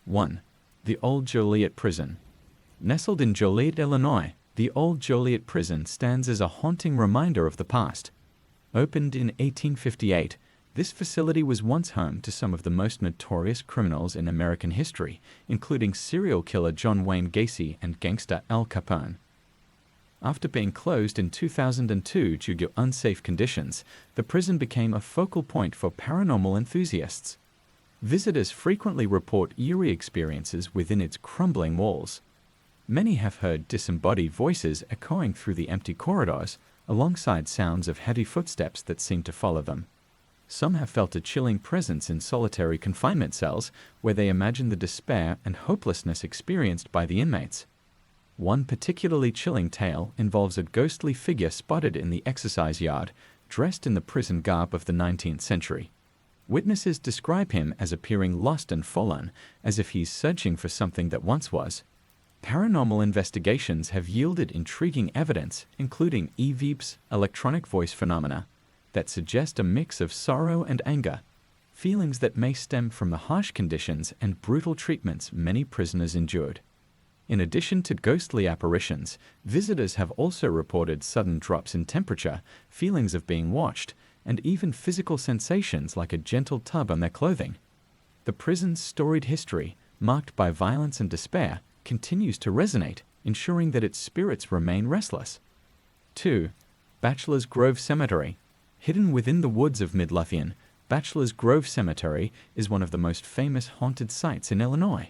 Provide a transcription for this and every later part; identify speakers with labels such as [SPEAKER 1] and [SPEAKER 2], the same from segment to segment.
[SPEAKER 1] 1. The Old Joliet Prison. Nestled in Joliet, Illinois, the Old Joliet Prison stands as a haunting reminder of the past. Opened in 1858, this facility was once home to some of the most notorious criminals in American history, including serial killer John Wayne Gacy and gangster Al Capone. After being closed in 2002 due to unsafe conditions, the prison became a focal point for paranormal enthusiasts. Visitors frequently report eerie experiences within its crumbling walls. Many have heard disembodied voices echoing through the empty corridors, alongside sounds of heavy footsteps that seem to follow them. Some have felt a chilling presence in solitary confinement cells, where they imagine the despair and hopelessness experienced by the inmates. One particularly chilling tale involves a ghostly figure spotted in the exercise yard, dressed in the prison garb of the 19th century. Witnesses describe him as appearing lost and fallen, as if he's searching for something that once was. Paranormal investigations have yielded intriguing evidence, including EVPs, electronic voice phenomena, that suggest a mix of sorrow and anger, feelings that may stem from the harsh conditions and brutal treatments many prisoners endured. In addition to ghostly apparitions, visitors have also reported sudden drops in temperature, feelings of being watched, and even physical sensations like a gentle tug on their clothing. The prison's storied history, marked by violence and despair, continues to resonate, ensuring that its spirits remain restless. 2. Bachelor's Grove Cemetery. Hidden within the woods of Midlothian, Bachelor's Grove Cemetery is one of the most famous haunted sites in Illinois.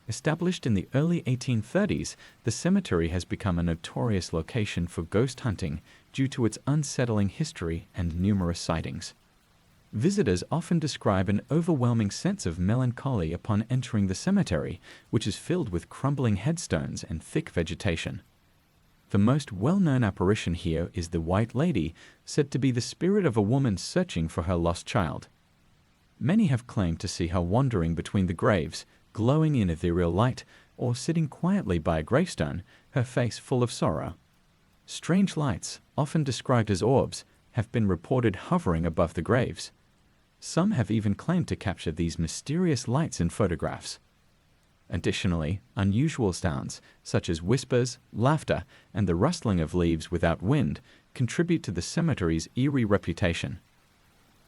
[SPEAKER 1] Established in the early 1830s, the cemetery has become a notorious location for ghost hunting due to its unsettling history and numerous sightings. Visitors often describe an overwhelming sense of melancholy upon entering the cemetery, which is filled with crumbling headstones and thick vegetation. The most well-known apparition here is the White Lady, said to be the spirit of a woman searching for her lost child. Many have claimed to see her wandering between the graves, glowing in ethereal light, or sitting quietly by a gravestone, her face full of sorrow. Strange lights, often described as orbs, have been reported hovering above the graves. Some have even claimed to capture these mysterious lights in photographs. Additionally, unusual sounds, such as whispers, laughter, and the rustling of leaves without wind, contribute to the cemetery's eerie reputation.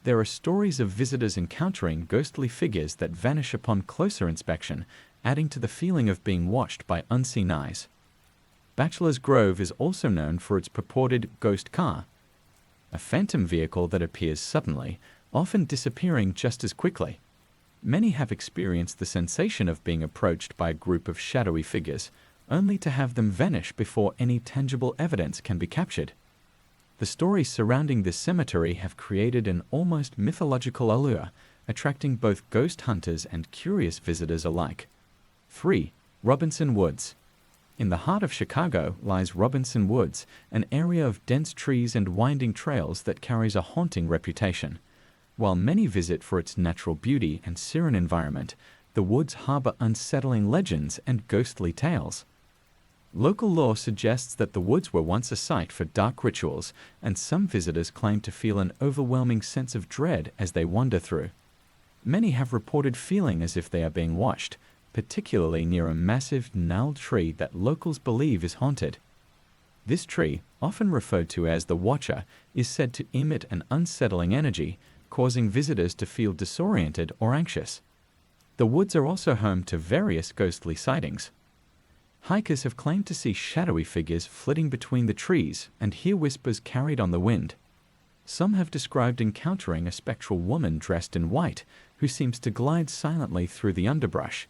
[SPEAKER 1] There are stories of visitors encountering ghostly figures that vanish upon closer inspection, adding to the feeling of being watched by unseen eyes. Bachelor's Grove is also known for its purported ghost car, a phantom vehicle that appears suddenly, often disappearing just as quickly. Many have experienced the sensation of being approached by a group of shadowy figures, only to have them vanish before any tangible evidence can be captured. The stories surrounding this cemetery have created an almost mythological allure, attracting both ghost hunters and curious visitors alike. 3. Robinson Woods. In the heart of Chicago lies Robinson Woods, an area of dense trees and winding trails that carries a haunting reputation. While many visit for its natural beauty and serene environment, the woods harbor unsettling legends and ghostly tales. Local lore suggests that the woods were once a site for dark rituals, and some visitors claim to feel an overwhelming sense of dread as they wander through. Many have reported feeling as if they are being watched, particularly near a massive gnarled tree that locals believe is haunted. This tree, often referred to as the Watcher, is said to emit an unsettling energy, causing visitors to feel disoriented or anxious. The woods are also home to various ghostly sightings. Hikers have claimed to see shadowy figures flitting between the trees and hear whispers carried on the wind. Some have described encountering a spectral woman dressed in white, who seems to glide silently through the underbrush.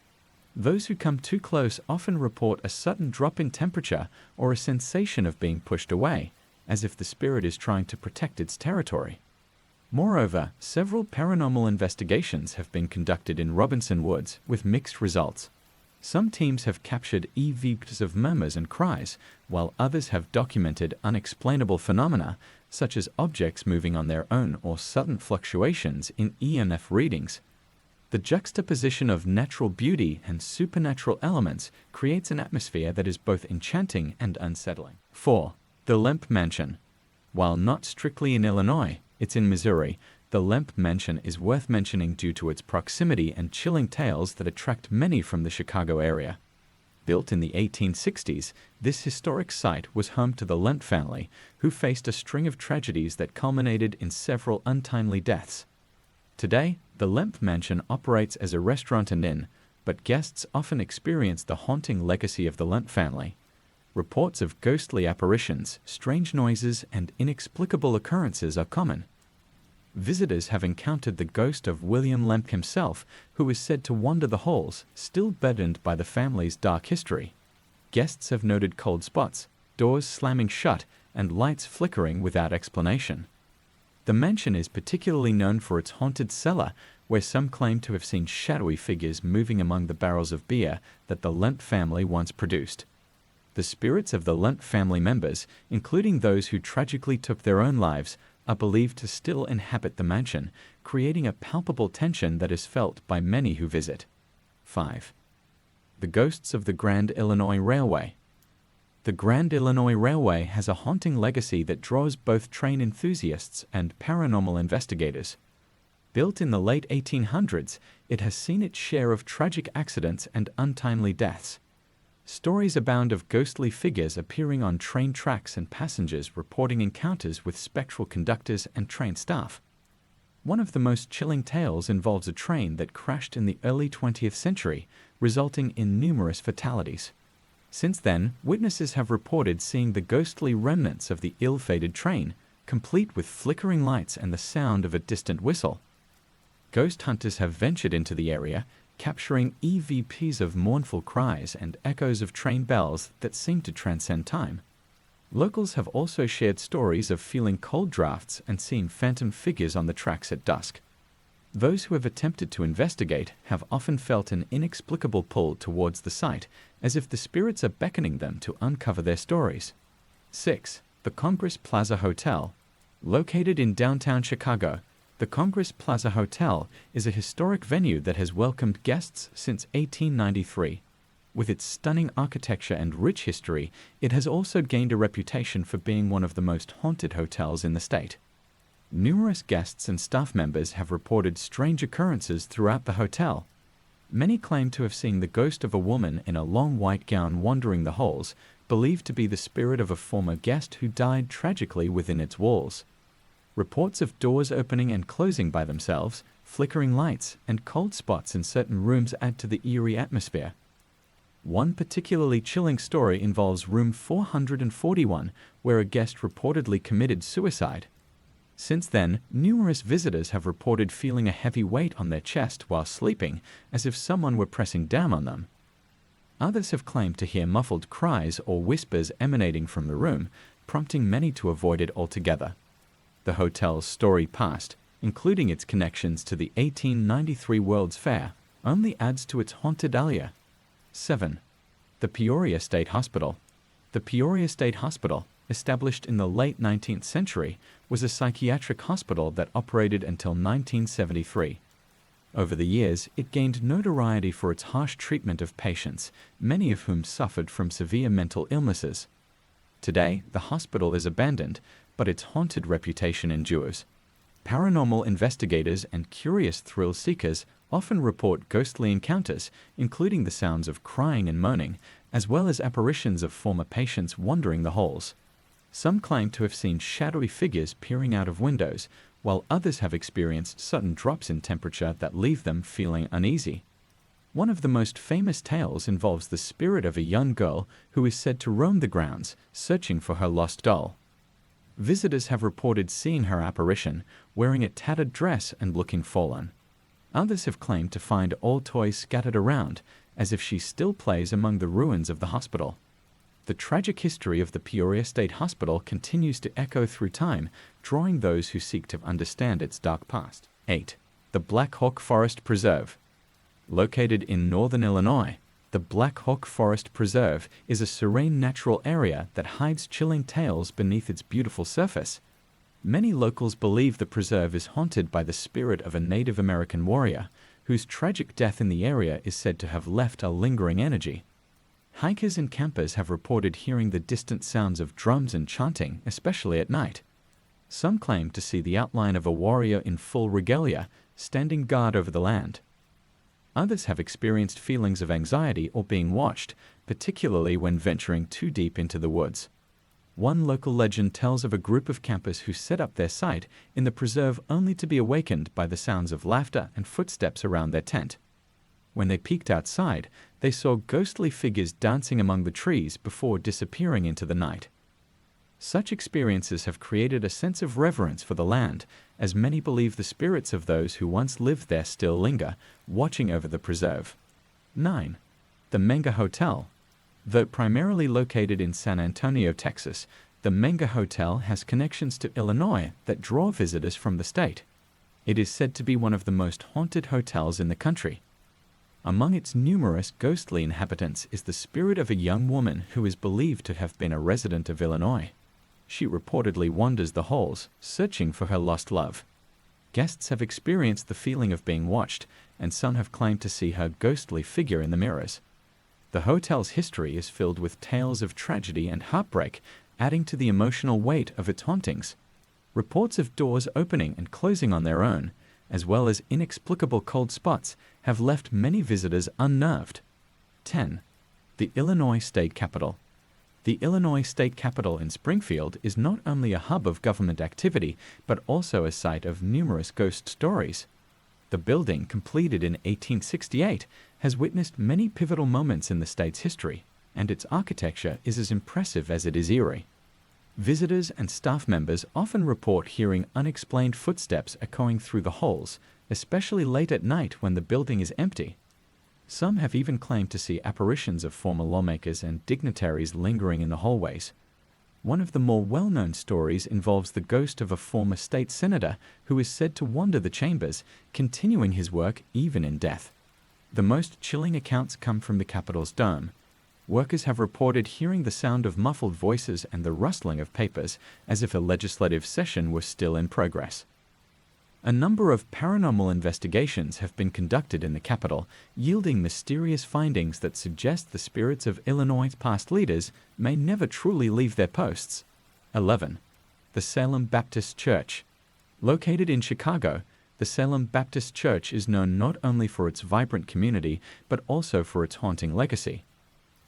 [SPEAKER 1] Those who come too close often report a sudden drop in temperature or a sensation of being pushed away, as if the spirit is trying to protect its territory. Moreover, several paranormal investigations have been conducted in Robinson Woods with mixed results. Some teams have captured EVPs of murmurs and cries, while others have documented unexplainable phenomena, such as objects moving on their own or sudden fluctuations in EMF readings. The juxtaposition of natural beauty and supernatural elements creates an atmosphere that is both enchanting and unsettling. 4. The Lemp Mansion. While not strictly in Illinois, it's in Missouri. The The Lemp Mansion is worth mentioning due to its proximity and chilling tales that attract many from the Chicago area. Built in the 1860s, this historic site was home to the Lemp family, who faced a string of tragedies that culminated in several untimely deaths. Today, the Lemp Mansion operates as a restaurant and inn, but guests often experience the haunting legacy of the Lemp family. Reports of ghostly apparitions, strange noises, and inexplicable occurrences are common. Visitors have encountered the ghost of William Lemp himself, who is said to wander the halls, still burdened by the family's dark history. Guests have noted cold spots, doors slamming shut, and lights flickering without explanation. The mansion is particularly known for its haunted cellar, where some claim to have seen shadowy figures moving among the barrels of beer that the Lemp family once produced. The spirits of the Lemp family members, including those who tragically took their own lives, are believed to still inhabit the mansion, creating a palpable tension that is felt by many who visit. 5. The ghosts of the Grand Illinois Railway. The Grand Illinois Railway has a haunting legacy that draws both train enthusiasts and paranormal investigators. Built in the late 1800s, it has seen its share of tragic accidents and untimely deaths. Stories abound of ghostly figures appearing on train tracks and passengers reporting encounters with spectral conductors and train staff. One of the most chilling tales involves a train that crashed in the early 20th century, resulting in numerous fatalities. Since then, witnesses have reported seeing the ghostly remnants of the ill-fated train, complete with flickering lights and the sound of a distant whistle. Ghost hunters have ventured into the area, capturing EVPs of mournful cries and echoes of train bells that seem to transcend time. Locals have also shared stories of feeling cold drafts and seeing phantom figures on the tracks at dusk. Those who have attempted to investigate have often felt an inexplicable pull towards the site, as if the spirits are beckoning them to uncover their stories. 6. The Congress Plaza Hotel. Located in downtown Chicago, the Congress Plaza Hotel is a historic venue that has welcomed guests since 1893. With its stunning architecture and rich history, it has also gained a reputation for being one of the most haunted hotels in the state. Numerous guests and staff members have reported strange occurrences throughout the hotel. Many claim to have seen the ghost of a woman in a long white gown wandering the halls, believed to be the spirit of a former guest who died tragically within its walls. Reports of doors opening and closing by themselves, flickering lights, and cold spots in certain rooms add to the eerie atmosphere. One particularly chilling story involves room 441, where a guest reportedly committed suicide. Since then, numerous visitors have reported feeling a heavy weight on their chest while sleeping, as if someone were pressing down on them. Others have claimed to hear muffled cries or whispers emanating from the room, prompting many to avoid it altogether. The hotel's storied past, including its connections to the 1893 World's Fair, only adds to its haunted allure. 7. The Peoria State Hospital. The Peoria State Hospital, established in the late 19th century, was a psychiatric hospital that operated until 1973. Over the years, it gained notoriety for its harsh treatment of patients, many of whom suffered from severe mental illnesses. Today, the hospital is abandoned, but its haunted reputation endures. Paranormal investigators and curious thrill seekers often report ghostly encounters, including the sounds of crying and moaning, as well as apparitions of former patients wandering the halls. Some claim to have seen shadowy figures peering out of windows, while others have experienced sudden drops in temperature that leave them feeling uneasy. One of the most famous tales involves the spirit of a young girl who is said to roam the grounds, searching for her lost doll. Visitors have reported seeing her apparition, wearing a tattered dress and looking fallen. Others have claimed to find old toys scattered around, as if she still plays among the ruins of the hospital. The tragic history of the Peoria State Hospital continues to echo through time, drawing those who seek to understand its dark past. 8. The Black Hawk Forest Preserve. Located in northern Illinois, the Black Hawk Forest Preserve is a serene natural area that hides chilling tales beneath its beautiful surface. Many locals believe the preserve is haunted by the spirit of a Native American warrior, whose tragic death in the area is said to have left a lingering energy. Hikers and campers have reported hearing the distant sounds of drums and chanting, especially at night. Some claim to see the outline of a warrior in full regalia standing guard over the land. Others have experienced feelings of anxiety or being watched, particularly when venturing too deep into the woods. One local legend tells of a group of campers who set up their site in the preserve only to be awakened by the sounds of laughter and footsteps around their tent. When they peeked outside, they saw ghostly figures dancing among the trees before disappearing into the night. Such experiences have created a sense of reverence for the land, as many believe the spirits of those who once lived there still linger, watching over the preserve. 9. The Menga Hotel. Though primarily located in San Antonio, Texas, the Menga Hotel has connections to Illinois that draw visitors from the state. It is said to be one of the most haunted hotels in the country. Among its numerous ghostly inhabitants is the spirit of a young woman who is believed to have been a resident of Illinois. She reportedly wanders the halls, searching for her lost love. Guests have experienced the feeling of being watched, and some have claimed to see her ghostly figure in the mirrors. The hotel's history is filled with tales of tragedy and heartbreak, adding to the emotional weight of its hauntings. Reports of doors opening and closing on their own, as well as inexplicable cold spots, have left many visitors unnerved. 10. The Illinois State Capitol. The Illinois State Capitol in Springfield is not only a hub of government activity, but also a site of numerous ghost stories. The building, completed in 1868, has witnessed many pivotal moments in the state's history, and its architecture is as impressive as it is eerie. Visitors and staff members often report hearing unexplained footsteps echoing through the halls, especially late at night when the building is empty. Some have even claimed to see apparitions of former lawmakers and dignitaries lingering in the hallways. One of the more well-known stories involves the ghost of a former state senator who is said to wander the chambers, continuing his work even in death. The most chilling accounts come from the Capitol's dome. Workers have reported hearing the sound of muffled voices and the rustling of papers, as if a legislative session were still in progress. A number of paranormal investigations have been conducted in the Capitol, yielding mysterious findings that suggest the spirits of Illinois' past leaders may never truly leave their posts. 11. The Salem Baptist Church. Located in Chicago, the Salem Baptist Church is known not only for its vibrant community, but also for its haunting legacy.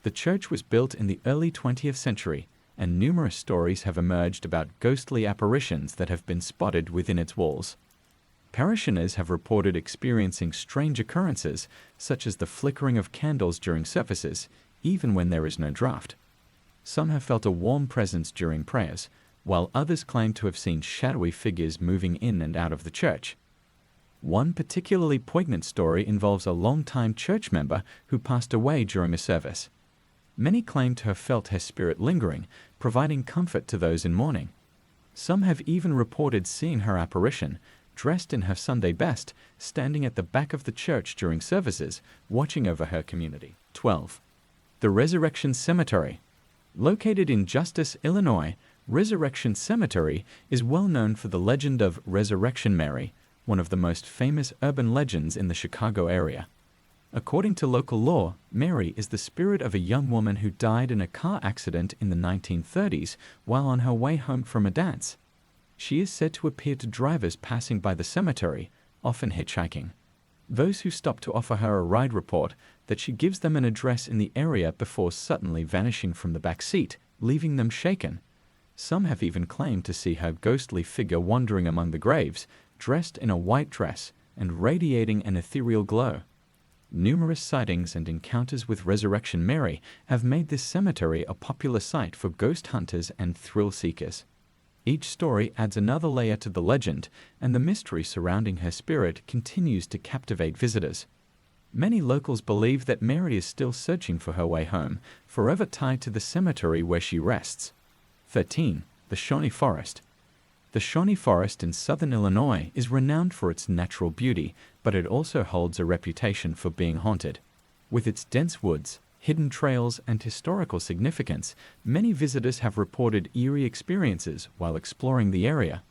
[SPEAKER 1] The church was built in the early 20th century, and numerous stories have emerged about ghostly apparitions that have been spotted within its walls. Parishioners have reported experiencing strange occurrences, such as the flickering of candles during services, even when there is no draught. Some have felt a warm presence during prayers, while others claim to have seen shadowy figures moving in and out of the church. One particularly poignant story involves a long-time church member who passed away during a service. Many claim to have felt her spirit lingering, providing comfort to those in mourning. Some have even reported seeing her apparition, dressed in her Sunday best, standing at the back of the church during services, watching over her community. 12. The Resurrection Cemetery. Located in Justice, Illinois, Resurrection Cemetery is well known for the legend of Resurrection Mary, one of the most famous urban legends in the Chicago area. According to local law, Mary is the spirit of a young woman who died in a car accident in the 1930s while on her way home from a dance. She is said to appear to drivers passing by the cemetery, often hitchhiking. Those who stop to offer her a ride report that she gives them an address in the area before suddenly vanishing from the back seat, leaving them shaken. Some have even claimed to see her ghostly figure wandering among the graves, dressed in a white dress and radiating an ethereal glow. Numerous sightings and encounters with Resurrection Mary have made this cemetery a popular site for ghost hunters and thrill seekers. Each story adds another layer to the legend, and the mystery surrounding her spirit continues to captivate visitors. Many locals believe that Mary is still searching for her way home, forever tied to the cemetery where she rests. 13. The Shawnee Forest. The Shawnee Forest in southern Illinois is renowned for its natural beauty, but it also holds a reputation for being haunted. With its dense woods, hidden trails, and historical significance, many visitors have reported eerie experiences while exploring the area.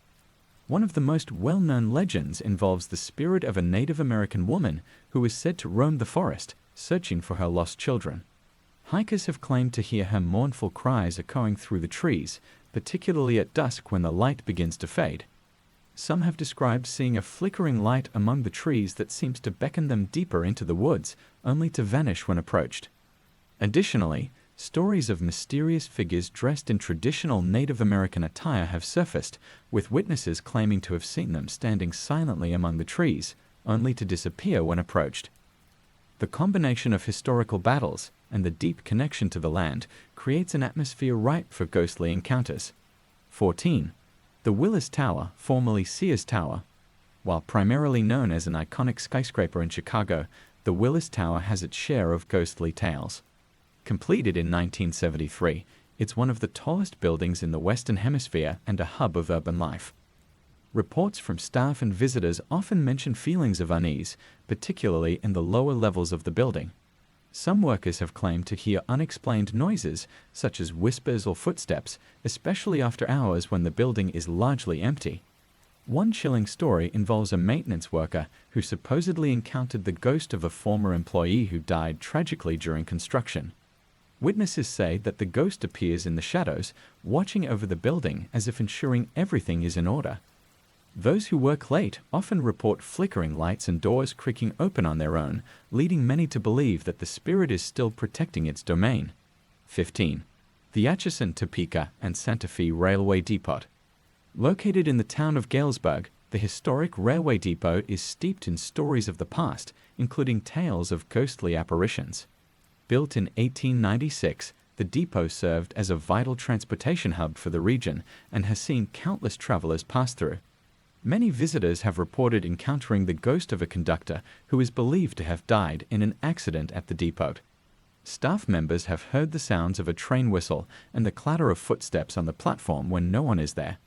[SPEAKER 1] One of the most well-known legends involves the spirit of a Native American woman who is said to roam the forest, searching for her lost children. Hikers have claimed to hear her mournful cries echoing through the trees, particularly at dusk when the light begins to fade. Some have described seeing a flickering light among the trees that seems to beckon them deeper into the woods, only to vanish when approached. Additionally, stories of mysterious figures dressed in traditional Native American attire have surfaced, with witnesses claiming to have seen them standing silently among the trees, only to disappear when approached. The combination of historical battles and the deep connection to the land creates an atmosphere ripe for ghostly encounters. 14. The Willis Tower, formerly Sears Tower. While primarily known as an iconic skyscraper in Chicago, the Willis Tower has its share of ghostly tales. Completed in 1973, it's one of the tallest buildings in the Western Hemisphere and a hub of urban life. Reports from staff and visitors often mention feelings of unease, particularly in the lower levels of the building. Some workers have claimed to hear unexplained noises, such as whispers or footsteps, especially after hours when the building is largely empty. One chilling story involves a maintenance worker who supposedly encountered the ghost of a former employee who died tragically during construction. Witnesses say that the ghost appears in the shadows, watching over the building as if ensuring everything is in order. Those who work late often report flickering lights and doors creaking open on their own, leading many to believe that the spirit is still protecting its domain. 15. The Atchison, Topeka, and Santa Fe Railway Depot. Located in the town of Galesburg, the historic railway depot is steeped in stories of the past, including tales of ghostly apparitions. Built in 1896, the depot served as a vital transportation hub for the region and has seen countless travelers pass through. Many visitors have reported encountering the ghost of a conductor who is believed to have died in an accident at the depot. Staff members have heard the sounds of a train whistle and the clatter of footsteps on the platform when no one is there.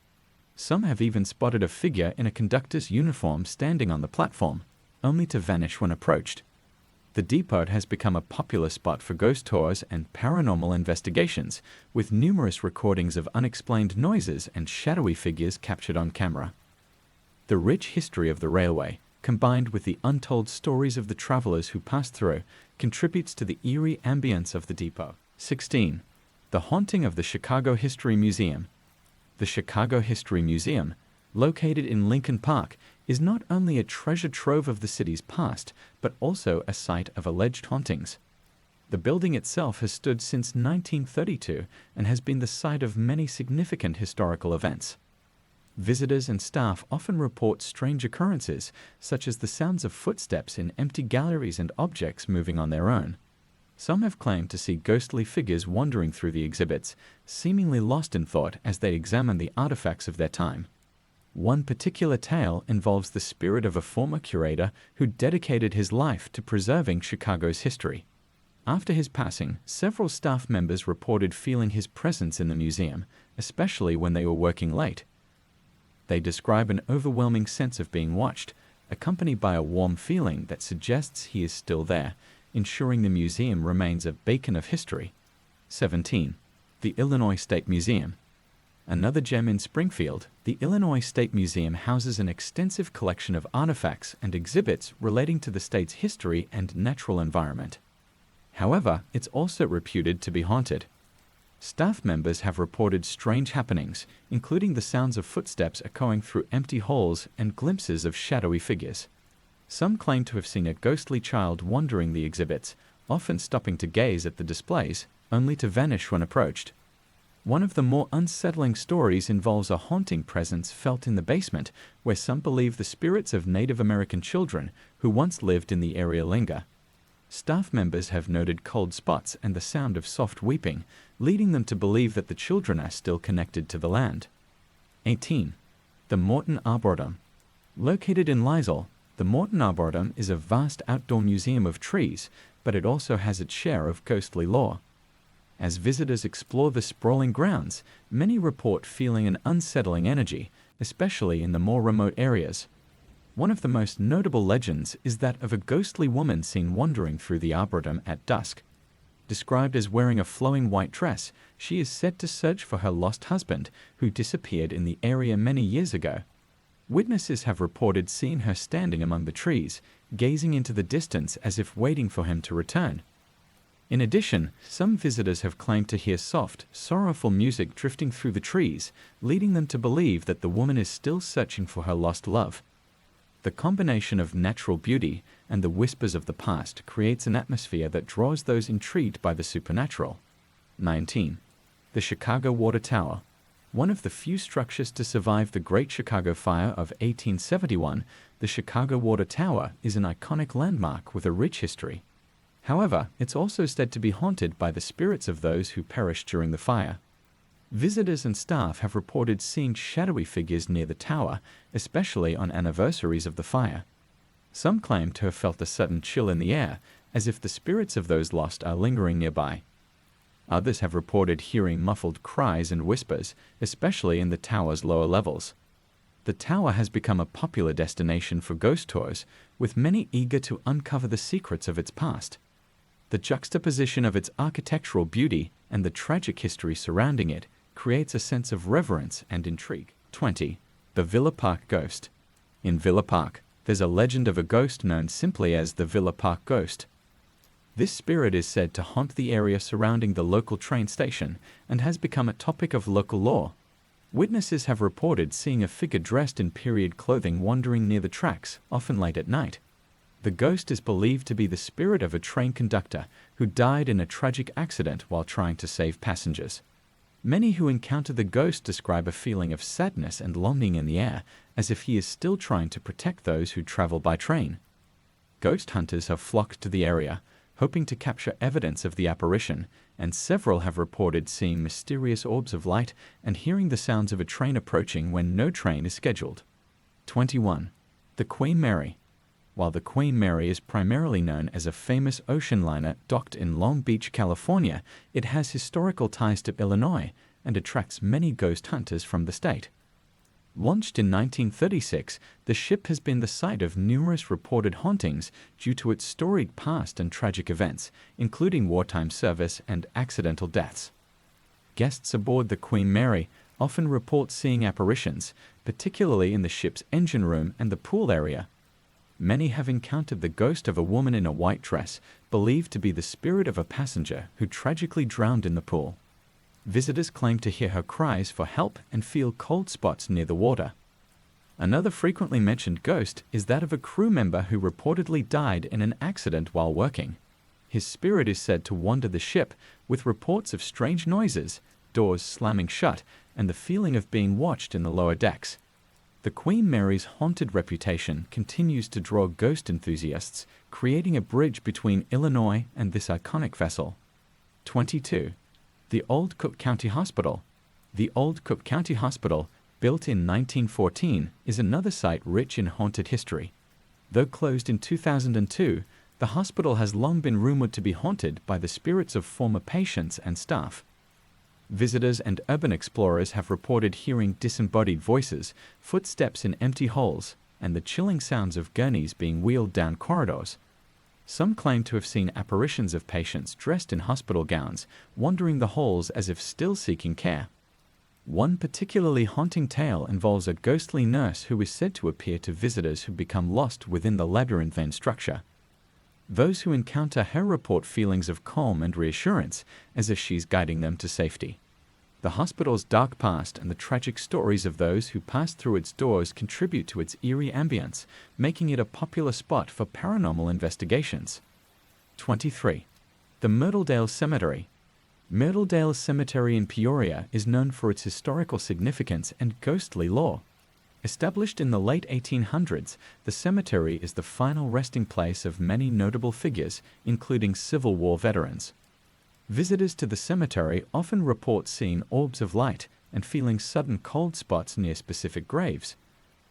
[SPEAKER 1] Some have even spotted a figure in a conductor's uniform standing on the platform, only to vanish when approached. The depot has become a popular spot for ghost tours and paranormal investigations, with numerous recordings of unexplained noises and shadowy figures captured on camera. The rich history of the railway, combined with the untold stories of the travelers who passed through, contributes to the eerie ambience of the depot. 16. The haunting of the Chicago History Museum. The Chicago History Museum, located in Lincoln Park, is not only a treasure trove of the city's past, but also a site of alleged hauntings. The building itself has stood since 1932 and has been the site of many significant historical events. Visitors and staff often report strange occurrences, such as the sounds of footsteps in empty galleries and objects moving on their own. Some have claimed to see ghostly figures wandering through the exhibits, seemingly lost in thought as they examine the artifacts of their time. One particular tale involves the spirit of a former curator who dedicated his life to preserving Chicago's history. After his passing, several staff members reported feeling his presence in the museum, especially when they were working late. They describe an overwhelming sense of being watched, accompanied by a warm feeling that suggests he is still there, ensuring the museum remains a beacon of history. 17. The Illinois State Museum. Another gem in Springfield, the Illinois State Museum houses an extensive collection of artifacts and exhibits relating to the state's history and natural environment. However, it's also reputed to be haunted. Staff members have reported strange happenings, including the sounds of footsteps echoing through empty halls and glimpses of shadowy figures. Some claim to have seen a ghostly child wandering the exhibits, often stopping to gaze at the displays, only to vanish when approached. One of the more unsettling stories involves a haunting presence felt in the basement, where some believe the spirits of Native American children who once lived in the area linger. Staff members have noted cold spots and the sound of soft weeping, leading them to believe that the children are still connected to the land. 18. The Morton Arboretum. Located in Lisle, the Morton Arboretum is a vast outdoor museum of trees, but it also has its share of ghostly lore. As visitors explore the sprawling grounds, many report feeling an unsettling energy, especially in the more remote areas. One of the most notable legends is that of a ghostly woman seen wandering through the arboretum at dusk. Described as wearing a flowing white dress, she is said to search for her lost husband, who disappeared in the area many years ago. Witnesses have reported seeing her standing among the trees, gazing into the distance as if waiting for him to return. In addition, some visitors have claimed to hear soft, sorrowful music drifting through the trees, leading them to believe that the woman is still searching for her lost love. The combination of natural beauty and the whispers of the past creates an atmosphere that draws those intrigued by the supernatural. 19. The Chicago Water Tower. One of the few structures to survive the Great Chicago Fire of 1871, the Chicago Water Tower is an iconic landmark with a rich history. However, it's also said to be haunted by the spirits of those who perished during the fire. Visitors and staff have reported seeing shadowy figures near the tower, especially on anniversaries of the fire. Some claim to have felt a sudden chill in the air, as if the spirits of those lost are lingering nearby. Others have reported hearing muffled cries and whispers, especially in the tower's lower levels. The tower has become a popular destination for ghost tours, with many eager to uncover the secrets of its past. The juxtaposition of its architectural beauty and the tragic history surrounding it creates a sense of reverence and intrigue. 20. The Villa Park Ghost. In Villa Park, there's a legend of a ghost known simply as the Villa Park Ghost. This spirit is said to haunt the area surrounding the local train station and has become a topic of local lore. Witnesses have reported seeing a figure dressed in period clothing wandering near the tracks, often late at night. The ghost is believed to be the spirit of a train conductor who died in a tragic accident while trying to save passengers. Many who encounter the ghost describe a feeling of sadness and longing in the air, as if he is still trying to protect those who travel by train. Ghost hunters have flocked to the area, hoping to capture evidence of the apparition, and several have reported seeing mysterious orbs of light and hearing the sounds of a train approaching when no train is scheduled. 21. The Queen Mary. While the Queen Mary is primarily known as a famous ocean liner docked in Long Beach, California, it has historical ties to Illinois and attracts many ghost hunters from the state. Launched in 1936, the ship has been the site of numerous reported hauntings due to its storied past and tragic events, including wartime service and accidental deaths. Guests aboard the Queen Mary often report seeing apparitions, particularly in the ship's engine room and the pool area. Many have encountered the ghost of a woman in a white dress, believed to be the spirit of a passenger who tragically drowned in the pool. Visitors claim to hear her cries for help and feel cold spots near the water. Another frequently mentioned ghost is that of a crew member who reportedly died in an accident while working. His spirit is said to wander the ship, with reports of strange noises, doors slamming shut, and the feeling of being watched in the lower decks. The Queen Mary's haunted reputation continues to draw ghost enthusiasts, creating a bridge between Illinois and this iconic vessel. 22. The Old Cook County Hospital. The Old Cook County Hospital, built in 1914, is another site rich in haunted history. Though closed in 2002, the hospital has long been rumored to be haunted by the spirits of former patients and staff. Visitors and urban explorers have reported hearing disembodied voices, footsteps in empty halls, and the chilling sounds of gurneys being wheeled down corridors. Some claim to have seen apparitions of patients dressed in hospital gowns, wandering the halls as if still seeking care. One particularly haunting tale involves a ghostly nurse who is said to appear to visitors who become lost within the labyrinthine structure. Those who encounter her report feelings of calm and reassurance, as if she's guiding them to safety. The hospital's dark past and the tragic stories of those who passed through its doors contribute to its eerie ambience, making it a popular spot for paranormal investigations. 23. The Myrtledale Cemetery. Myrtledale Cemetery in Peoria is known for its historical significance and ghostly lore. Established in the late 1800s, the cemetery is the final resting place of many notable figures, including Civil War veterans. Visitors to the cemetery often report seeing orbs of light and feeling sudden cold spots near specific graves.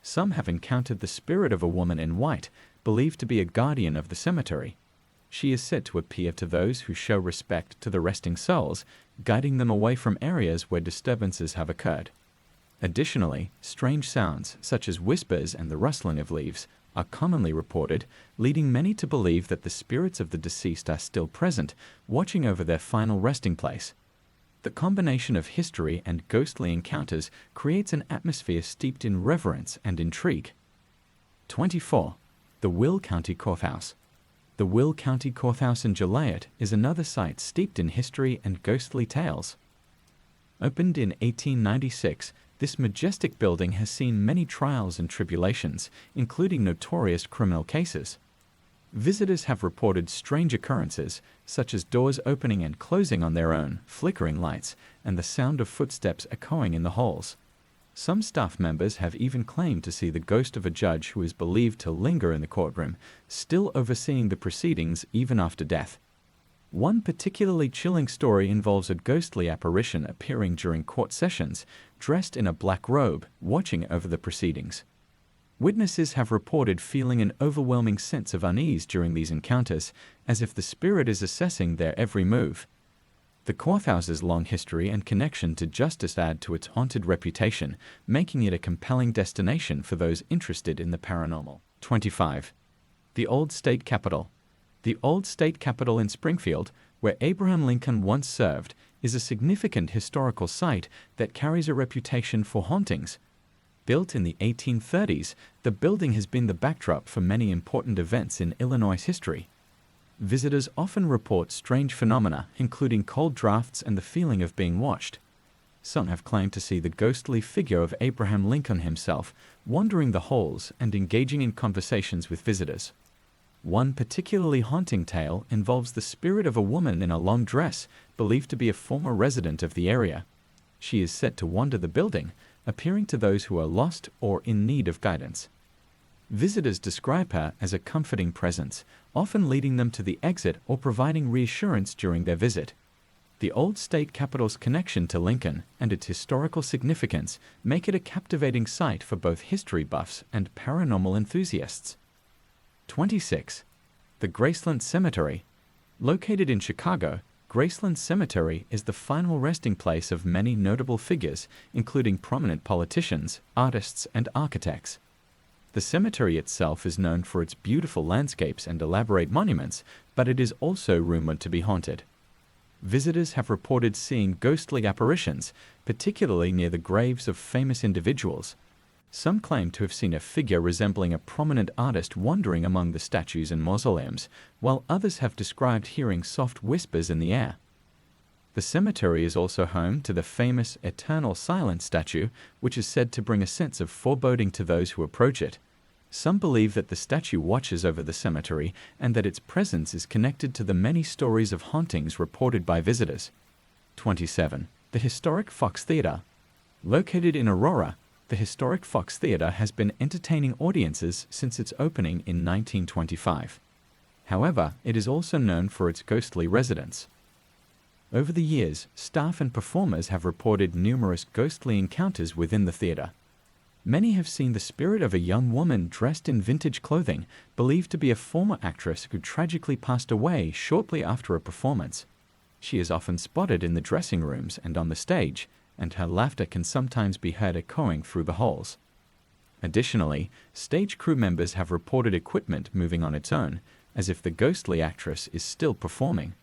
[SPEAKER 1] Some have encountered the spirit of a woman in white, believed to be a guardian of the cemetery. She is said to appear to those who show respect to the resting souls, guiding them away from areas where disturbances have occurred. Additionally, strange sounds, such as whispers and the rustling of leaves, are commonly reported, leading many to believe that the spirits of the deceased are still present, watching over their final resting place. The combination of history and ghostly encounters creates an atmosphere steeped in reverence and intrigue. 24. The Will County Courthouse. The Will County Courthouse in Joliet is another site steeped in history and ghostly tales. Opened in 1896, this majestic building has seen many trials and tribulations, including notorious criminal cases. Visitors have reported strange occurrences, such as doors opening and closing on their own, flickering lights, and the sound of footsteps echoing in the halls. Some staff members have even claimed to see the ghost of a judge who is believed to linger in the courtroom, still overseeing the proceedings even after death. One particularly chilling story involves a ghostly apparition appearing during court sessions, dressed in a black robe, watching over the proceedings. Witnesses have reported feeling an overwhelming sense of unease during these encounters, as if the spirit is assessing their every move. The courthouse's long history and connection to justice add to its haunted reputation, making it a compelling destination for those interested in the paranormal. 25. The Old State Capitol. The Old State Capitol in Springfield, where Abraham Lincoln once served, is a significant historical site that carries a reputation for hauntings. Built in the 1830s, the building has been the backdrop for many important events in Illinois' history. Visitors often report strange phenomena, including cold drafts and the feeling of being watched. Some have claimed to see the ghostly figure of Abraham Lincoln himself, wandering the halls and engaging in conversations with visitors. One particularly haunting tale involves the spirit of a woman in a long dress, believed to be a former resident of the area. She is said to wander the building, appearing to those who are lost or in need of guidance. Visitors describe her as a comforting presence, often leading them to the exit or providing reassurance during their visit. The Old State Capitol's connection to Lincoln and its historical significance make it a captivating site for both history buffs and paranormal enthusiasts. 26. The Graceland Cemetery. Located in Chicago, Graceland Cemetery is the final resting place of many notable figures, including prominent politicians, artists, and architects. The cemetery itself is known for its beautiful landscapes and elaborate monuments, but it is also rumored to be haunted. Visitors have reported seeing ghostly apparitions, particularly near the graves of famous individuals. Some claim to have seen a figure resembling a prominent artist wandering among the statues and mausoleums, while others have described hearing soft whispers in the air. The cemetery is also home to the famous Eternal Silence statue, which is said to bring a sense of foreboding to those who approach it. Some believe that the statue watches over the cemetery and that its presence is connected to the many stories of hauntings reported by visitors. 27. The Historic Fox Theater. Located in Aurora, the Historic Fox Theater has been entertaining audiences since its opening in 1925. However, it is also known for its ghostly residents. Over the years, staff and performers have reported numerous ghostly encounters within the theater. Many have seen the spirit of a young woman dressed in vintage clothing, believed to be a former actress who tragically passed away shortly after a performance. She is often spotted in the dressing rooms and on the stage, and her laughter can sometimes be heard echoing through the halls. Additionally, stage crew members have reported equipment moving on its own, as if the ghostly actress is still performing.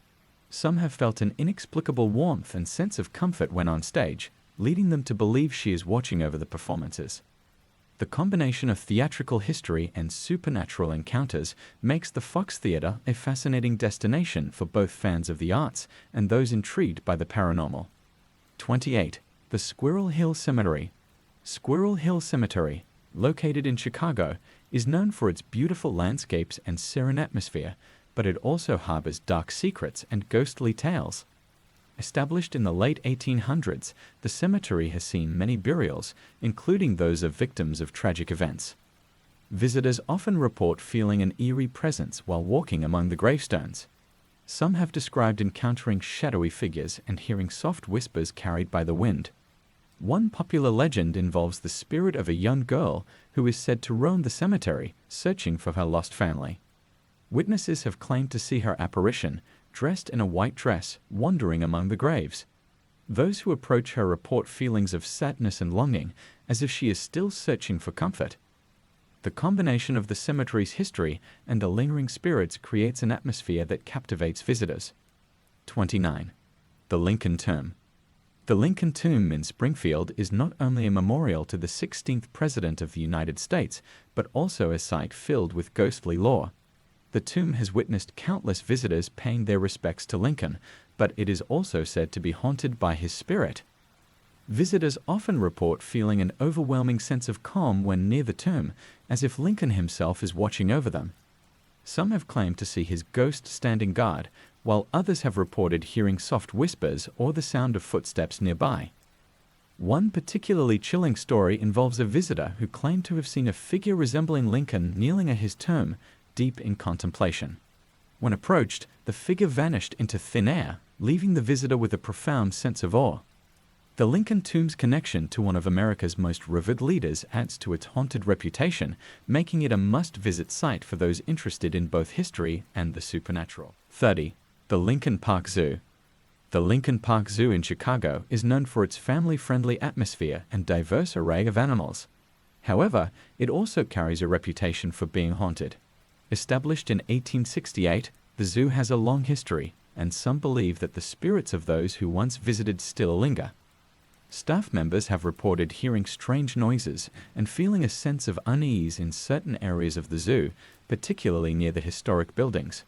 [SPEAKER 1] Some have felt an inexplicable warmth and sense of comfort when on stage, leading them to believe she is watching over the performances. The combination of theatrical history and supernatural encounters makes the Fox Theater a fascinating destination for both fans of the arts and those intrigued by the paranormal. 28. The Squirrel Hill Cemetery. Squirrel Hill Cemetery, located in Chicago, is known for its beautiful landscapes and serene atmosphere, but it also harbors dark secrets and ghostly tales. Established in the late 1800s, the cemetery has seen many burials, including those of victims of tragic events. Visitors often report feeling an eerie presence while walking among the gravestones. Some have described encountering shadowy figures and hearing soft whispers carried by the wind. One popular legend involves the spirit of a young girl who is said to roam the cemetery, searching for her lost family. Witnesses have claimed to see her apparition, dressed in a white dress, wandering among the graves. Those who approach her report feelings of sadness and longing, as if she is still searching for comfort. The combination of the cemetery's history and the lingering spirits creates an atmosphere that captivates visitors. 29. The Lincoln Tomb. The Lincoln Tomb in Springfield is not only a memorial to the 16th President of the United States, but also a site filled with ghostly lore. The tomb has witnessed countless visitors paying their respects to Lincoln, but it is also said to be haunted by his spirit. Visitors often report feeling an overwhelming sense of calm when near the tomb, as if Lincoln himself is watching over them. Some have claimed to see his ghost standing guard, while others have reported hearing soft whispers or the sound of footsteps nearby. One particularly chilling story involves a visitor who claimed to have seen a figure resembling Lincoln kneeling at his tomb, deep in contemplation. When approached, the figure vanished into thin air, leaving the visitor with a profound sense of awe. The Lincoln tomb's connection to one of America's most revered leaders adds to its haunted reputation, making it a must-visit site for those interested in both history and the supernatural. 30. The Lincoln Park Zoo. The Lincoln Park Zoo in Chicago is known for its family-friendly atmosphere and diverse array of animals. However, it also carries a reputation for being haunted. Established in 1868, the zoo has a long history, and some believe that the spirits of those who once visited still linger. Staff members have reported hearing strange noises and feeling a sense of unease in certain areas of the zoo, particularly near the historic buildings.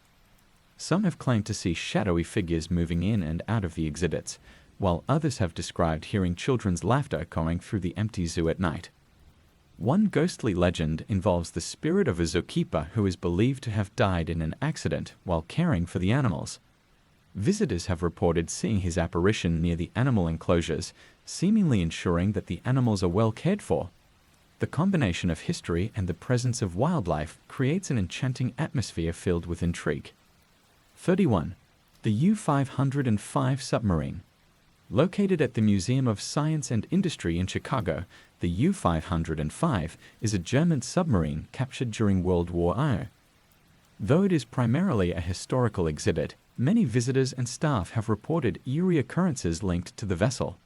[SPEAKER 1] Some have claimed to see shadowy figures moving in and out of the exhibits, while others have described hearing children's laughter echoing through the empty zoo at night. One ghostly legend involves the spirit of a zookeeper who is believed to have died in an accident while caring for the animals. Visitors have reported seeing his apparition near the animal enclosures, seemingly ensuring that the animals are well cared for. The combination of history and the presence of wildlife creates an enchanting atmosphere filled with intrigue. 31. The U-505 submarine. Located at the Museum of Science and Industry in Chicago, the U-505 is a German submarine captured during World War I. Though it is primarily a historical exhibit, many visitors and staff have reported eerie occurrences linked to the vessel.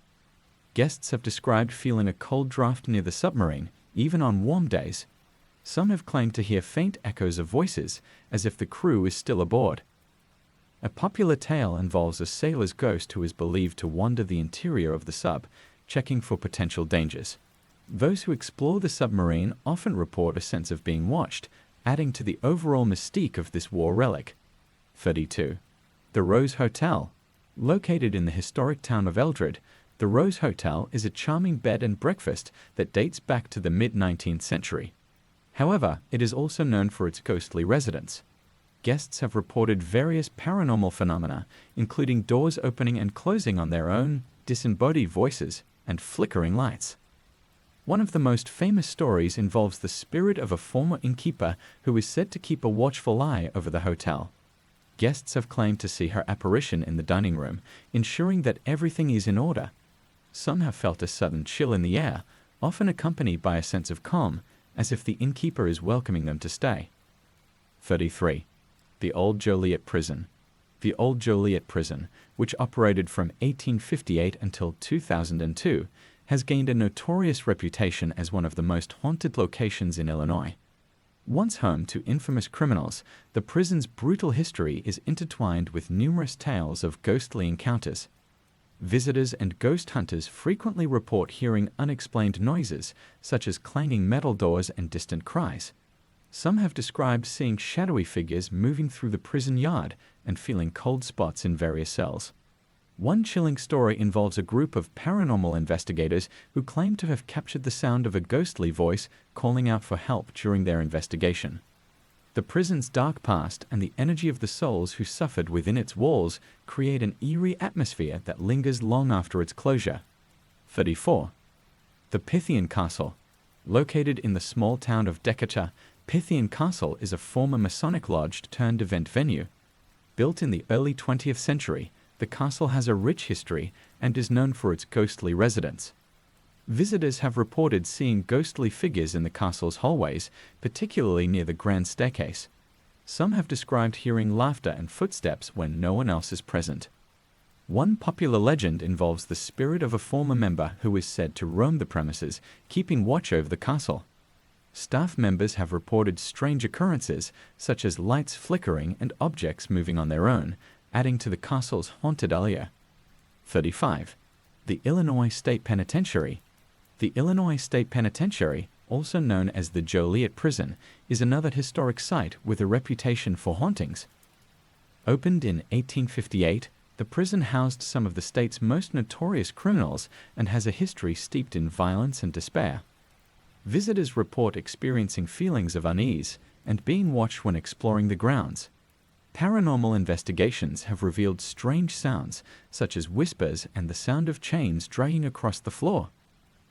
[SPEAKER 1] Guests have described feeling a cold draft near the submarine, even on warm days. Some have claimed to hear faint echoes of voices, as if the crew is still aboard. A popular tale involves a sailor's ghost who is believed to wander the interior of the sub, checking for potential dangers. Those who explore the submarine often report a sense of being watched, adding to the overall mystique of this war relic. 32. The Rose Hotel. Located in the historic town of Eldred, the Rose Hotel is a charming bed and breakfast that dates back to the mid-19th century. However, it is also known for its ghostly residents. Guests have reported various paranormal phenomena, including doors opening and closing on their own, disembodied voices, and flickering lights. One of the most famous stories involves the spirit of a former innkeeper who is said to keep a watchful eye over the hotel. Guests have claimed to see her apparition in the dining room, ensuring that everything is in order. Some have felt a sudden chill in the air, often accompanied by a sense of calm, as if the innkeeper is welcoming them to stay. 33. The Old Joliet Prison. The Old Joliet Prison, which operated from 1858 until 2002, has gained a notorious reputation as one of the most haunted locations in Illinois. Once home to infamous criminals, the prison's brutal history is intertwined with numerous tales of ghostly encounters. Visitors and ghost hunters frequently report hearing unexplained noises, such as clanging metal doors and distant cries. Some have described seeing shadowy figures moving through the prison yard and feeling cold spots in various cells. One chilling story involves a group of paranormal investigators who claim to have captured the sound of a ghostly voice calling out for help during their investigation. The prison's dark past and the energy of the souls who suffered within its walls create an eerie atmosphere that lingers long after its closure. 34. The Pythian Castle. Located in the small town of Decatur, Pythian Castle is a former Masonic lodge turned event venue. Built in the early 20th century, the castle has a rich history and is known for its ghostly residents. Visitors have reported seeing ghostly figures in the castle's hallways, particularly near the grand staircase. Some have described hearing laughter and footsteps when no one else is present. One popular legend involves the spirit of a former member who is said to roam the premises, keeping watch over the castle. Staff members have reported strange occurrences, such as lights flickering and objects moving on their own, adding to the castle's haunted allure. 35. The Illinois State Penitentiary. The Illinois State Penitentiary, also known as the Joliet Prison, is another historic site with a reputation for hauntings. Opened in 1858, the prison housed some of the state's most notorious criminals and has a history steeped in violence and despair. Visitors report experiencing feelings of unease and being watched when exploring the grounds. Paranormal investigations have revealed strange sounds, such as whispers and the sound of chains dragging across the floor.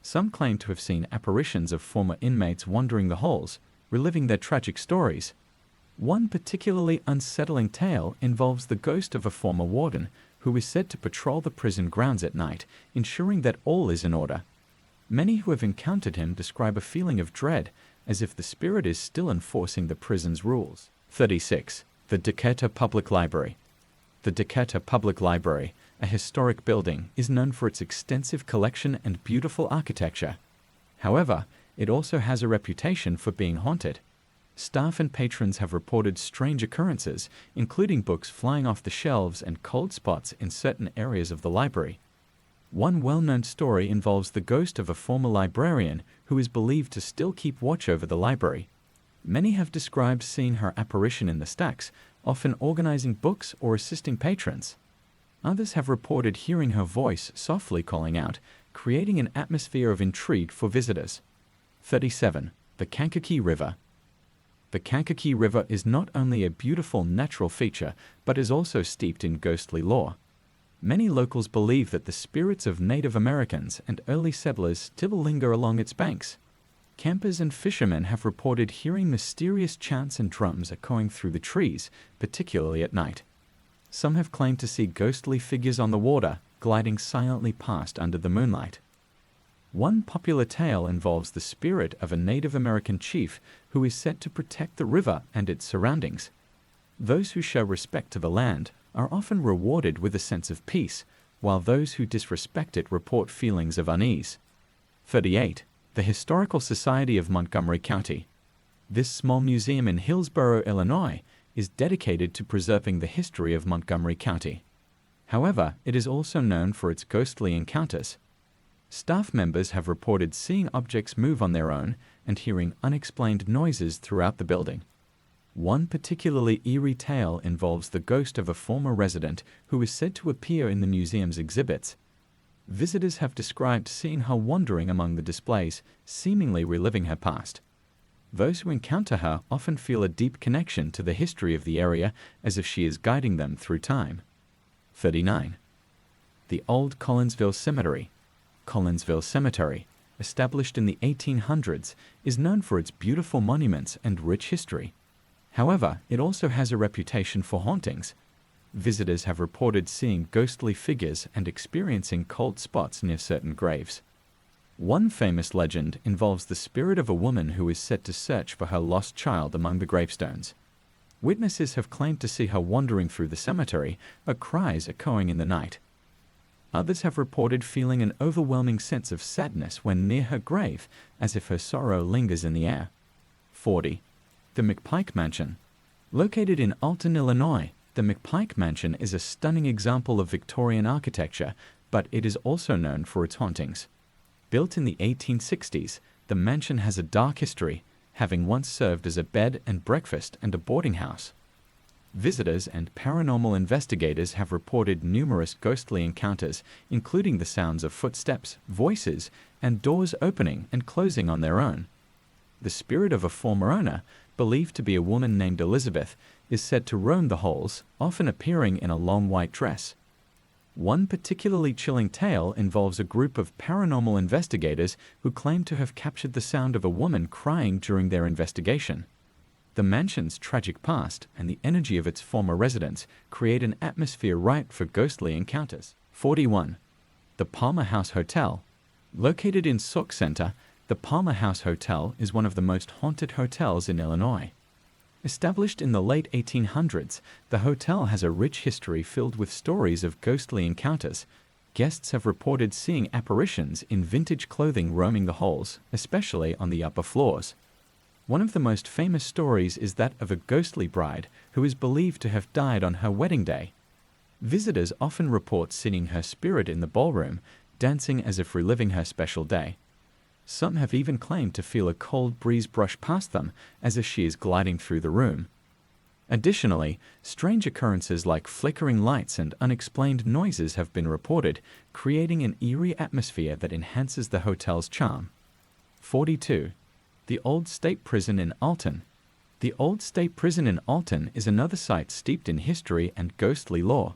[SPEAKER 1] Some claim to have seen apparitions of former inmates wandering the halls, reliving their tragic stories. One particularly unsettling tale involves the ghost of a former warden who is said to patrol the prison grounds at night, ensuring that all is in order. Many who have encountered him describe a feeling of dread, as if the spirit is still enforcing the prison's rules. 36. The Decatur Public Library. The Decatur Public Library, a historic building, is known for its extensive collection and beautiful architecture. However, it also has a reputation for being haunted. Staff and patrons have reported strange occurrences, including books flying off the shelves and cold spots in certain areas of the library. One well-known story involves the ghost of a former librarian who is believed to still keep watch over the library. Many have described seeing her apparition in the stacks, often organizing books or assisting patrons. Others have reported hearing her voice softly calling out, creating an atmosphere of intrigue for visitors. 37. The Kankakee River. The Kankakee River is not only a beautiful natural feature, but is also steeped in ghostly lore. Many locals believe that the spirits of Native Americans and early settlers still linger along its banks. Campers and fishermen have reported hearing mysterious chants and drums echoing through the trees, particularly at night. Some have claimed to see ghostly figures on the water, gliding silently past under the moonlight. One popular tale involves the spirit of a Native American chief who is said to protect the river and its surroundings. Those who show respect to the land are often rewarded with a sense of peace, while those who disrespect it report feelings of unease. 38. The Historical Society of Montgomery County. This small museum in Hillsborough, Illinois, is dedicated to preserving the history of Montgomery County. However, it is also known for its ghostly encounters. Staff members have reported seeing objects move on their own and hearing unexplained noises throughout the building. One particularly eerie tale involves the ghost of a former resident who is said to appear in the museum's exhibits. Visitors have described seeing her wandering among the displays, seemingly reliving her past. Those who encounter her often feel a deep connection to the history of the area, as if she is guiding them through time. 39. The Old Collinsville Cemetery. Collinsville Cemetery, established in the 1800s, is known for its beautiful monuments and rich history. However, it also has a reputation for hauntings. Visitors have reported seeing ghostly figures and experiencing cold spots near certain graves. One famous legend involves the spirit of a woman who is said to search for her lost child among the gravestones. Witnesses have claimed to see her wandering through the cemetery, her cries echoing in the night. Others have reported feeling an overwhelming sense of sadness when near her grave, as if her sorrow lingers in the air. 40. The McPike Mansion. Located in Alton, Illinois, the McPike Mansion is a stunning example of Victorian architecture, but it is also known for its hauntings. Built in the 1860s, the mansion has a dark history, having once served as a bed and breakfast and a boarding house. Visitors and paranormal investigators have reported numerous ghostly encounters, including the sounds of footsteps, voices, and doors opening and closing on their own. The spirit of a former owner, believed to be a woman named Elizabeth, is said to roam the halls, often appearing in a long white dress. One particularly chilling tale involves a group of paranormal investigators who claim to have captured the sound of a woman crying during their investigation. The mansion's tragic past and the energy of its former residents create an atmosphere ripe for ghostly encounters. 41. The Palmer House Hotel. Located in Sauk Center, the Palmer House Hotel is one of the most haunted hotels in Illinois. Established in the late 1800s, the hotel has a rich history filled with stories of ghostly encounters. Guests have reported seeing apparitions in vintage clothing roaming the halls, especially on the upper floors. One of the most famous stories is that of a ghostly bride who is believed to have died on her wedding day. Visitors often report seeing her spirit in the ballroom, dancing as if reliving her special day. Some have even claimed to feel a cold breeze brush past them as if she is gliding through the room. Additionally, strange occurrences like flickering lights and unexplained noises have been reported, creating an eerie atmosphere that enhances the hotel's charm. 42. The Old State Prison in Alton. The Old State Prison in Alton is another site steeped in history and ghostly lore.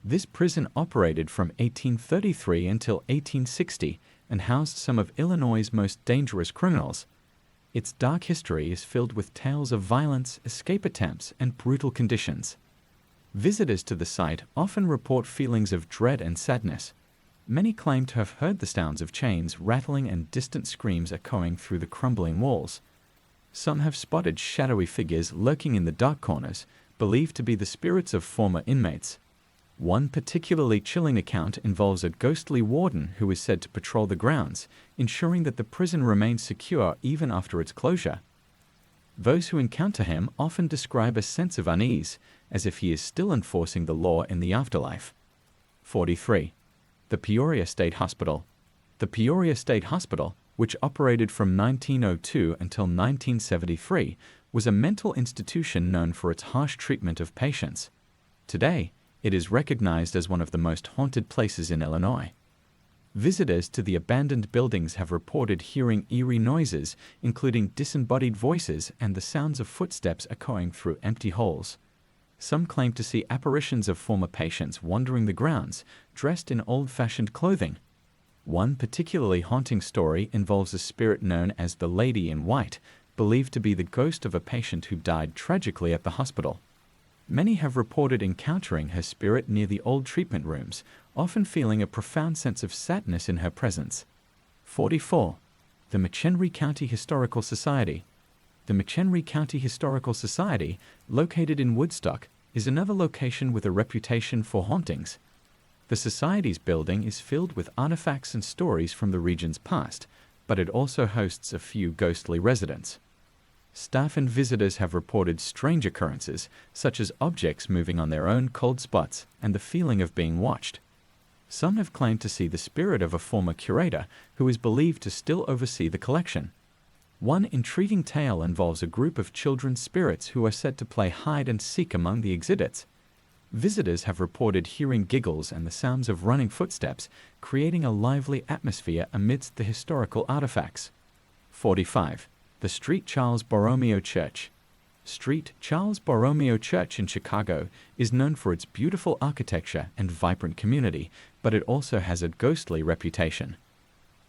[SPEAKER 1] This prison operated from 1833 until 1860 and housed some of Illinois' most dangerous criminals. Its dark history is filled with tales of violence, escape attempts, and brutal conditions. Visitors to the site often report feelings of dread and sadness. Many claim to have heard the sounds of chains rattling and distant screams echoing through the crumbling walls. Some have spotted shadowy figures lurking in the dark corners, believed to be the spirits of former inmates. One particularly chilling account involves a ghostly warden who is said to patrol the grounds, ensuring that the prison remains secure even after its closure. Those who encounter him often describe a sense of unease, as if he is still enforcing the law in the afterlife. 43. The Peoria State Hospital. The Peoria State Hospital, which operated from 1902 until 1973, was a mental institution known for its harsh treatment of patients. Today, it is recognized as one of the most haunted places in Illinois. Visitors to the abandoned buildings have reported hearing eerie noises, including disembodied voices and the sounds of footsteps echoing through empty halls. Some claim to see apparitions of former patients wandering the grounds, dressed in old-fashioned clothing. One particularly haunting story involves a spirit known as the Lady in White, believed to be the ghost of a patient who died tragically at the hospital. Many have reported encountering her spirit near the old treatment rooms, often feeling a profound sense of sadness in her presence. 44. The McHenry County Historical Society. The McHenry County Historical Society, located in Woodstock, is another location with a reputation for hauntings. The Society's building is filled with artifacts and stories from the region's past, but it also hosts a few ghostly residents. Staff and visitors have reported strange occurrences, such as objects moving on their own cold spots and the feeling of being watched. Some have claimed to see the spirit of a former curator who is believed to still oversee the collection. One intriguing tale involves a group of children's spirits who are said to play hide and seek among the exhibits. Visitors have reported hearing giggles and the sounds of running footsteps, creating a lively atmosphere amidst the historical artifacts. 45. The Street Charles Borromeo Church. Street Charles Borromeo Church in Chicago is known for its beautiful architecture and vibrant community, but it also has a ghostly reputation.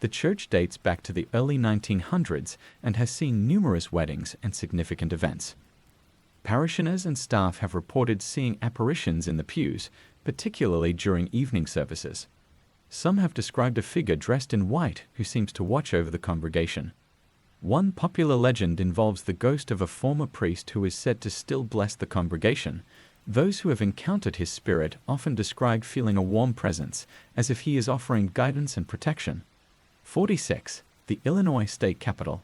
[SPEAKER 1] The church dates back to the early 1900s and has seen numerous weddings and significant events. Parishioners and staff have reported seeing apparitions in the pews, particularly during evening services. Some have described a figure dressed in white who seems to watch over the congregation. One popular legend involves the ghost of a former priest who is said to still bless the congregation. Those who have encountered his spirit often describe feeling a warm presence, as if he is offering guidance and protection. 46. The Illinois State Capitol.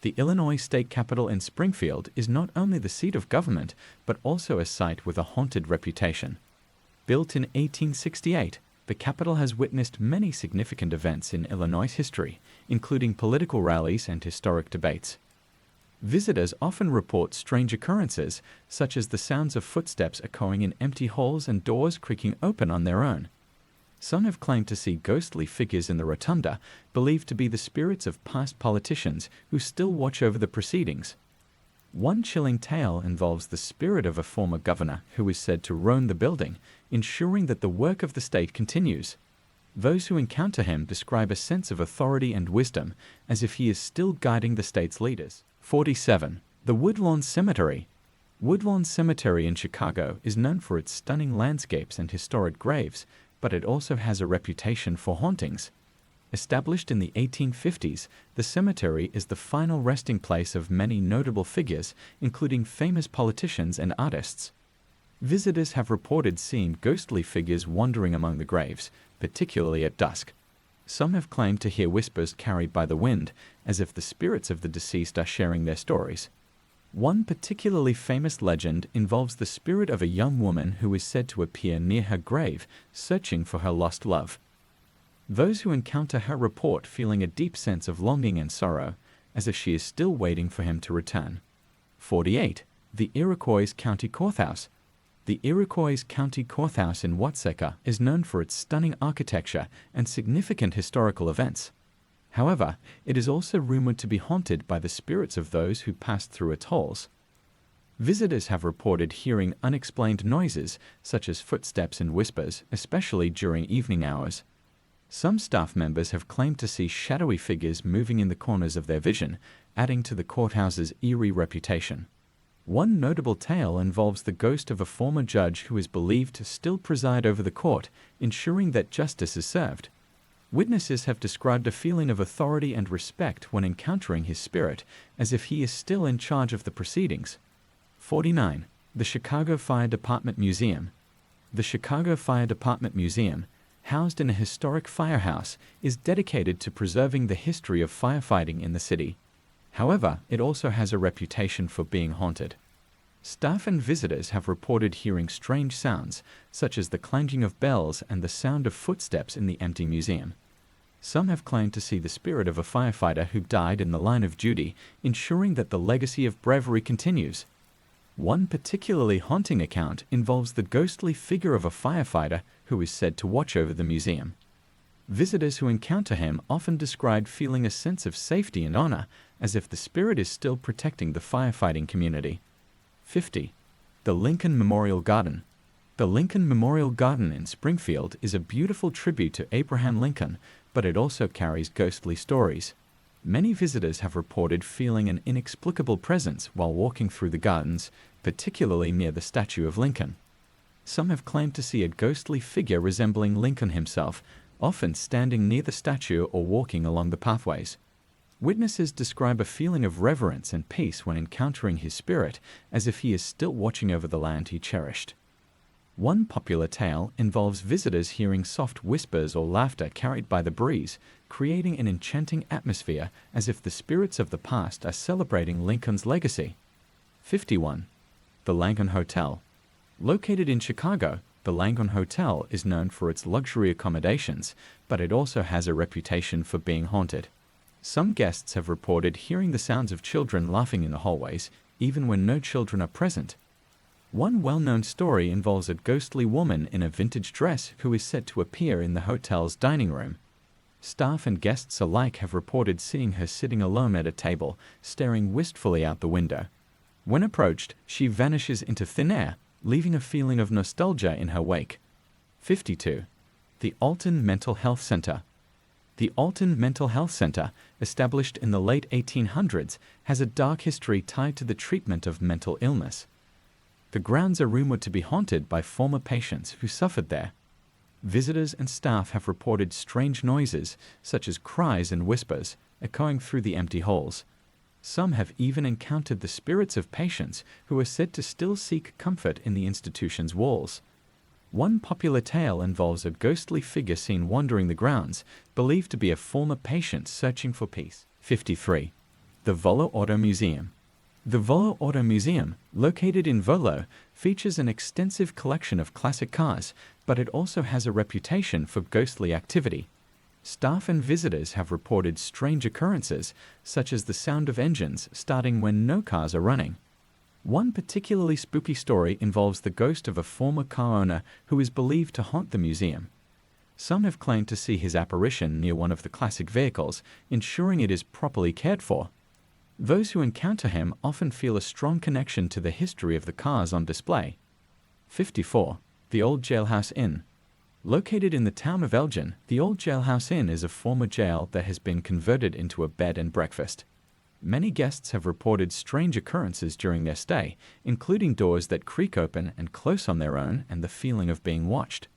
[SPEAKER 1] The Illinois State Capitol in Springfield is not only the seat of government, but also a site with a haunted reputation. Built in 1868, the Capitol has witnessed many significant events in Illinois' history, including political rallies and historic debates. Visitors often report strange occurrences, such as the sounds of footsteps echoing in empty halls and doors creaking open on their own. Some have claimed to see ghostly figures in the rotunda, believed to be the spirits of past politicians who still watch over the proceedings. One chilling tale involves the spirit of a former governor who is said to roam the building, ensuring that the work of the state continues. Those who encounter him describe a sense of authority and wisdom, as if he is still guiding the state's leaders. 47. The Woodlawn Cemetery. Woodlawn Cemetery in Chicago is known for its stunning landscapes and historic graves, but it also has a reputation for hauntings. Established in the 1850s, the cemetery is the final resting place of many notable figures, including famous politicians and artists. Visitors have reported seeing ghostly figures wandering among the graves, particularly at dusk. Some have claimed to hear whispers carried by the wind, as if the spirits of the deceased are sharing their stories. One particularly famous legend involves the spirit of a young woman who is said to appear near her grave, searching for her lost love. Those who encounter her report feeling a deep sense of longing and sorrow, as if she is still waiting for him to return. 48. The Iroquois County Courthouse. The Iroquois County Courthouse in Watseka is known for its stunning architecture and significant historical events. However, it is also rumored to be haunted by the spirits of those who passed through its halls. Visitors have reported hearing unexplained noises, such as footsteps and whispers, especially during evening hours. Some staff members have claimed to see shadowy figures moving in the corners of their vision, adding to the courthouse's eerie reputation. One notable tale involves the ghost of a former judge who is believed to still preside over the court, ensuring that justice is served. Witnesses have described a feeling of authority and respect when encountering his spirit, as if he is still in charge of the proceedings. 49. The Chicago Fire Department Museum. The Chicago Fire Department Museum, housed in a historic firehouse, is dedicated to preserving the history of firefighting in the city. However, it also has a reputation for being haunted. Staff and visitors have reported hearing strange sounds, such as the clanging of bells and the sound of footsteps in the empty museum. Some have claimed to see the spirit of a firefighter who died in the line of duty, ensuring that the legacy of bravery continues. One particularly haunting account involves the ghostly figure of a firefighter who is said to watch over the museum. Visitors who encounter him often describe feeling a sense of safety and honor, as if the spirit is still protecting the firefighting community. 50. The Lincoln Memorial Garden. The Lincoln Memorial Garden in Springfield is a beautiful tribute to Abraham Lincoln, but it also carries ghostly stories. Many visitors have reported feeling an inexplicable presence while walking through the gardens, particularly near the statue of Lincoln. Some have claimed to see a ghostly figure resembling Lincoln himself, often standing near the statue or walking along the pathways. Witnesses describe a feeling of reverence and peace when encountering his spirit, as if he is still watching over the land he cherished. One popular tale involves visitors hearing soft whispers or laughter carried by the breeze, creating an enchanting atmosphere as if the spirits of the past are celebrating Lincoln's legacy. 51. The Langhorne Hotel. Located in Chicago, the Langhorne Hotel is known for its luxury accommodations, but it also has a reputation for being haunted. Some guests have reported hearing the sounds of children laughing in the hallways, even when no children are present. One well-known story involves a ghostly woman in a vintage dress who is said to appear in the hotel's dining room. Staff and guests alike have reported seeing her sitting alone at a table, staring wistfully out the window. When approached, she vanishes into thin air, leaving a feeling of nostalgia in her wake. 52. The Alton Mental Health Center. The Alton Mental Health Center, established in the late 1800s, has a dark history tied to the treatment of mental illness. The grounds are rumored to be haunted by former patients who suffered there. Visitors and staff have reported strange noises, such as cries and whispers, echoing through the empty halls. Some have even encountered the spirits of patients who are said to still seek comfort in the institution's walls. One popular tale involves a ghostly figure seen wandering the grounds, believed to be a former patient searching for peace. 53. The Volo Auto Museum. The Volo Auto Museum, located in Volo, features an extensive collection of classic cars, but it also has a reputation for ghostly activity. Staff and visitors have reported strange occurrences, such as the sound of engines starting when no cars are running. One particularly spooky story involves the ghost of a former car owner who is believed to haunt the museum. Some have claimed to see his apparition near one of the classic vehicles, ensuring it is properly cared for. Those who encounter him often feel a strong connection to the history of the cars on display. 54. The Old Jailhouse Inn. Located in the town of Elgin, the Old Jailhouse Inn is a former jail that has been converted into a bed and breakfast. Many guests have reported strange occurrences during their stay, including doors that creak open and close on their own and the feeling of being watched.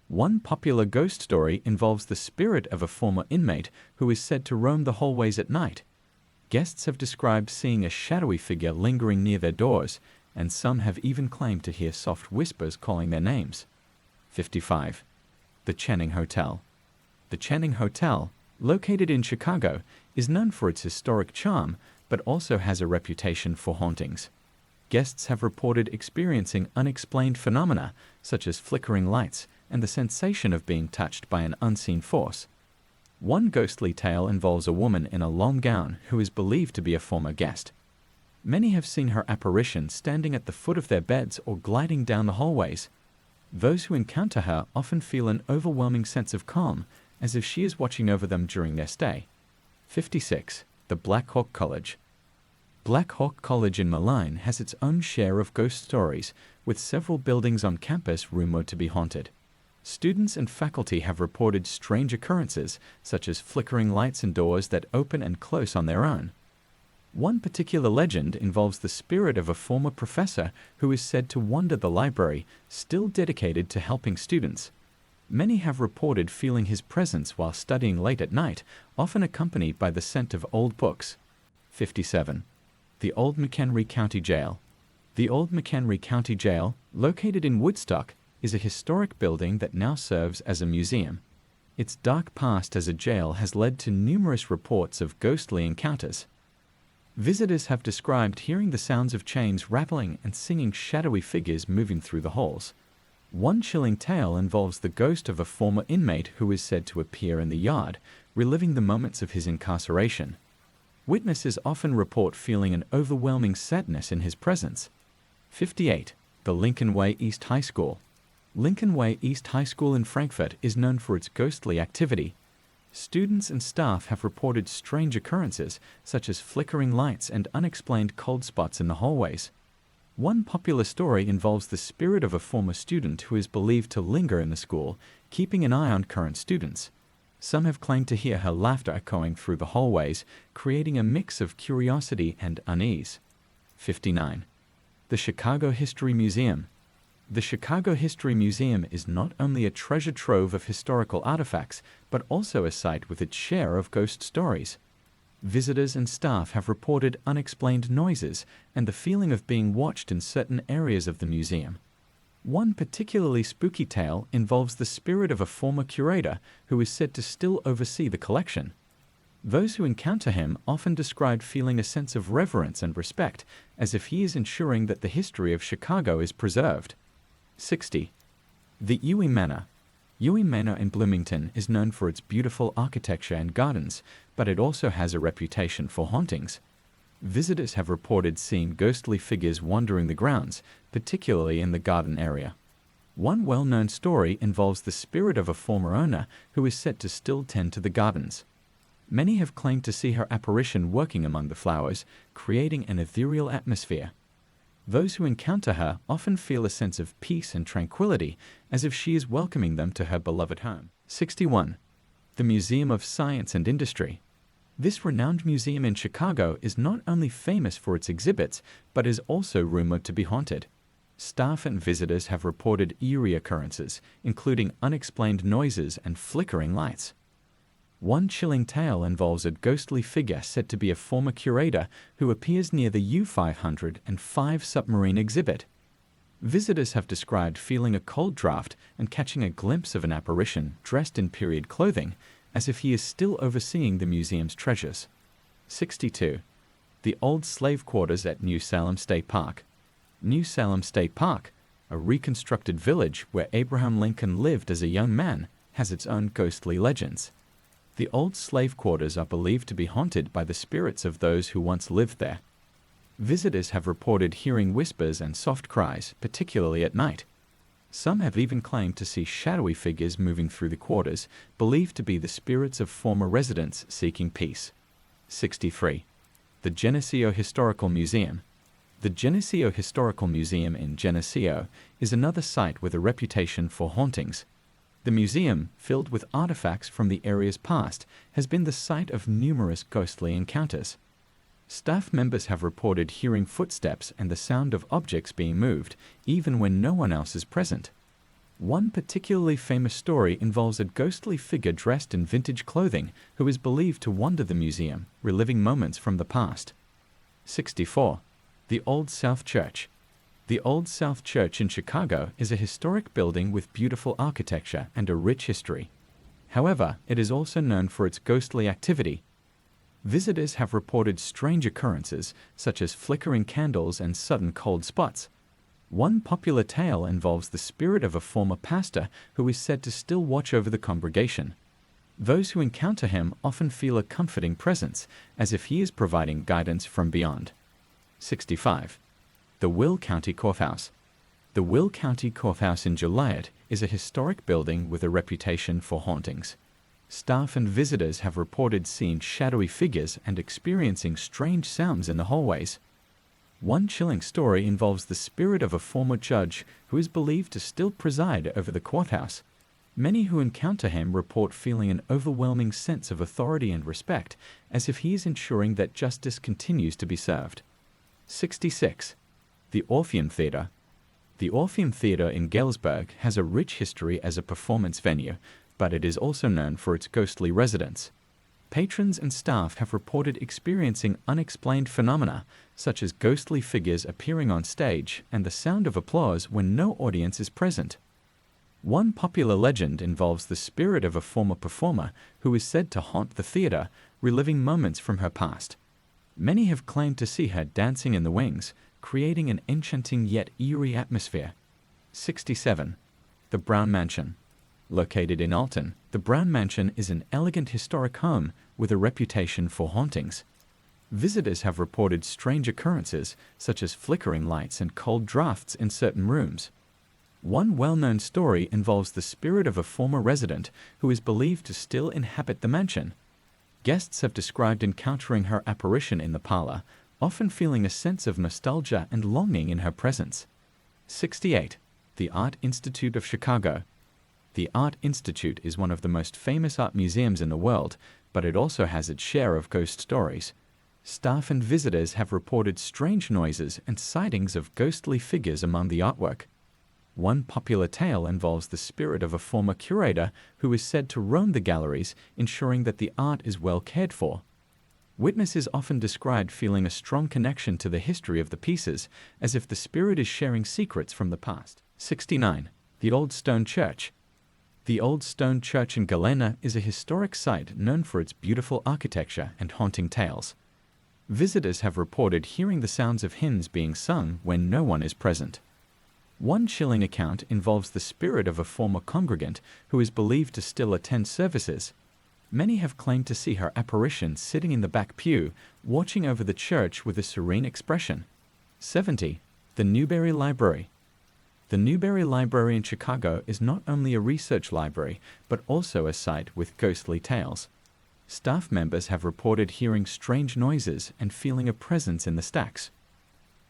[SPEAKER 1] One popular ghost story involves the spirit of a former inmate who is said to roam the hallways at night. Guests have described seeing a shadowy figure lingering near their doors, and some have even claimed to hear soft whispers calling their names. 55. The Channing Hotel. The Channing Hotel, located in Chicago, is known for its historic charm, but also has a reputation for hauntings. Guests have reported experiencing unexplained phenomena, such as flickering lights, and the sensation of being touched by an unseen force. One ghostly tale involves a woman in a long gown who is believed to be a former guest. Many have seen her apparition standing at the foot of their beds or gliding down the hallways. Those who encounter her often feel an overwhelming sense of calm, as if she is watching over them during their stay. 56. The Black Hawk College. Black Hawk College in Milan has its own share of ghost stories, with several buildings on campus rumored to be haunted. Students and faculty have reported strange occurrences, such as flickering lights and doors that open and close on their own. One particular legend involves the spirit of a former professor who is said to wander the library, still dedicated to helping students. Many have reported feeling his presence while studying late at night, often accompanied by the scent of old books. 57. The Old McHenry County Jail. The Old McHenry County Jail, located in Woodstock, is a historic building that now serves as a museum. Its dark past as a jail has led to numerous reports of ghostly encounters. Visitors have described hearing the sounds of chains rattling and seeing shadowy figures moving through the halls. One chilling tale involves the ghost of a former inmate who is said to appear in the yard, reliving the moments of his incarceration. Witnesses often report feeling an overwhelming sadness in his presence. 58. The Lincoln Way East High School. Lincoln Way East High School in Frankfurt is known for its ghostly activity. Students and staff have reported strange occurrences, such as flickering lights and unexplained cold spots in the hallways. One popular story involves the spirit of a former student who is believed to linger in the school, keeping an eye on current students. Some have claimed to hear her laughter echoing through the hallways, creating a mix of curiosity and unease. 59. The Chicago History Museum. The Chicago History Museum is not only a treasure trove of historical artifacts, but also a site with its share of ghost stories. Visitors and staff have reported unexplained noises and the feeling of being watched in certain areas of the museum. One particularly spooky tale involves the spirit of a former curator who is said to still oversee the collection. Those who encounter him often describe feeling a sense of reverence and respect, as if he is ensuring that the history of Chicago is preserved. 60. The Eerie Manor. Eerie Manor in Bloomington is known for its beautiful architecture and gardens, but it also has a reputation for hauntings. Visitors have reported seeing ghostly figures wandering the grounds, particularly in the garden area. One well-known story involves the spirit of a former owner who is said to still tend to the gardens. Many have claimed to see her apparition working among the flowers, creating an ethereal atmosphere. Those who encounter her often feel a sense of peace and tranquility, as if she is welcoming them to her beloved home. 61. The Museum of Science and Industry. This renowned museum in Chicago is not only famous for its exhibits, but is also rumored to be haunted. Staff and visitors have reported eerie occurrences, including unexplained noises and flickering lights. One chilling tale involves a ghostly figure said to be a former curator who appears near the U-505 submarine exhibit. Visitors have described feeling a cold draft and catching a glimpse of an apparition dressed in period clothing, as if he is still overseeing the museum's treasures. 62. The Old Slave Quarters at New Salem State Park. New Salem State Park, a reconstructed village where Abraham Lincoln lived as a young man, has its own ghostly legends. The old slave quarters are believed to be haunted by the spirits of those who once lived there. Visitors have reported hearing whispers and soft cries, particularly at night. Some have even claimed to see shadowy figures moving through the quarters, believed to be the spirits of former residents seeking peace. 63. The Geneseo Historical Museum. The Geneseo Historical Museum in Geneseo is another site with a reputation for hauntings. The museum, filled with artifacts from the area's past, has been the site of numerous ghostly encounters. Staff members have reported hearing footsteps and the sound of objects being moved, even when no one else is present. One particularly famous story involves a ghostly figure dressed in vintage clothing who is believed to wander the museum, reliving moments from the past. 64. The Old South Church. The Old South Church in Chicago is a historic building with beautiful architecture and a rich history. However, it is also known for its ghostly activity. Visitors have reported strange occurrences, such as flickering candles and sudden cold spots. One popular tale involves the spirit of a former pastor who is said to still watch over the congregation. Those who encounter him often feel a comforting presence, as if he is providing guidance from beyond. 65. The Will County Courthouse. The Will County Courthouse in Joliet is a historic building with a reputation for hauntings. Staff and visitors have reported seeing shadowy figures and experiencing strange sounds in the hallways. One chilling story involves the spirit of a former judge who is believed to still preside over the courthouse. Many who encounter him report feeling an overwhelming sense of authority and respect, as if he is ensuring that justice continues to be served. 66. The Orpheum Theatre. The Orpheum Theatre in Galesburg has a rich history as a performance venue, but it is also known for its ghostly residents. Patrons and staff have reported experiencing unexplained phenomena, such as ghostly figures appearing on stage and the sound of applause when no audience is present. One popular legend involves the spirit of a former performer who is said to haunt the theatre, reliving moments from her past. Many have claimed to see her dancing in the wings, creating an enchanting yet eerie atmosphere. 67. The Brown Mansion. Located in Alton, the Brown Mansion is an elegant historic home with a reputation for hauntings. Visitors have reported strange occurrences, such as flickering lights and cold drafts in certain rooms. One well-known story involves the spirit of a former resident who is believed to still inhabit the mansion. Guests have described encountering her apparition in the parlor, often feeling a sense of nostalgia and longing in her presence. 68. The Art Institute of Chicago. The Art Institute is one of the most famous art museums in the world, but it also has its share of ghost stories. Staff and visitors have reported strange noises and sightings of ghostly figures among the artwork. One popular tale involves the spirit of a former curator who is said to roam the galleries, ensuring that the art is well cared for. Witnesses often described feeling a strong connection to the history of the pieces, as if the spirit is sharing secrets from the past. 69. The Old Stone Church. The Old Stone Church in Galena is a historic site known for its beautiful architecture and haunting tales. Visitors have reported hearing the sounds of hymns being sung when no one is present. One chilling account involves the spirit of a former congregant who is believed to still attend services. Many have claimed to see her apparition sitting in the back pew, watching over the church with a serene expression. 70. The Newberry Library. The Newberry Library in Chicago is not only a research library, but also a site with ghostly tales. Staff members have reported hearing strange noises and feeling a presence in the stacks.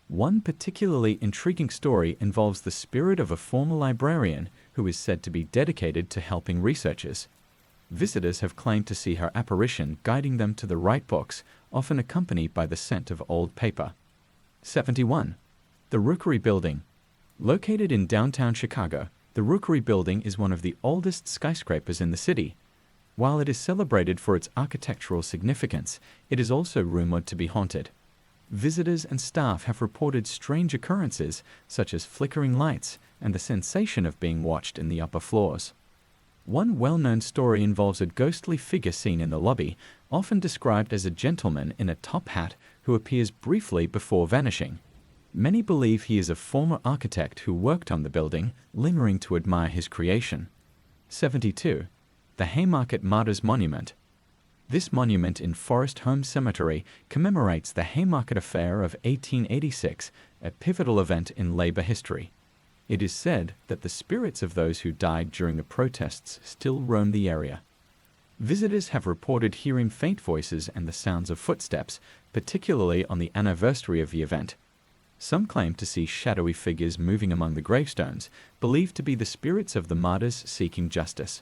[SPEAKER 1] One particularly intriguing story involves the spirit of a former librarian who is said to be dedicated to helping researchers. Visitors have claimed to see her apparition guiding them to the right books, often accompanied by the scent of old paper. 71. The Rookery Building. Located in downtown Chicago, the Rookery Building is one of the oldest skyscrapers in the city. While it is celebrated for its architectural significance, it is also rumored to be haunted. Visitors and staff have reported strange occurrences, such as flickering lights and the sensation of being watched in the upper floors. One well-known story involves a ghostly figure seen in the lobby, often described as a gentleman in a top hat who appears briefly before vanishing. Many believe he is a former architect who worked on the building, lingering to admire his creation. 72. The Haymarket Martyrs Monument. This monument in Forest Home Cemetery commemorates the Haymarket Affair of 1886, a pivotal event in labor history. It is said that the spirits of those who died during the protests still roam the area. Visitors have reported hearing faint voices and the sounds of footsteps, particularly on the anniversary of the event. Some claim to see shadowy figures moving among the gravestones, believed to be the spirits of the martyrs seeking justice.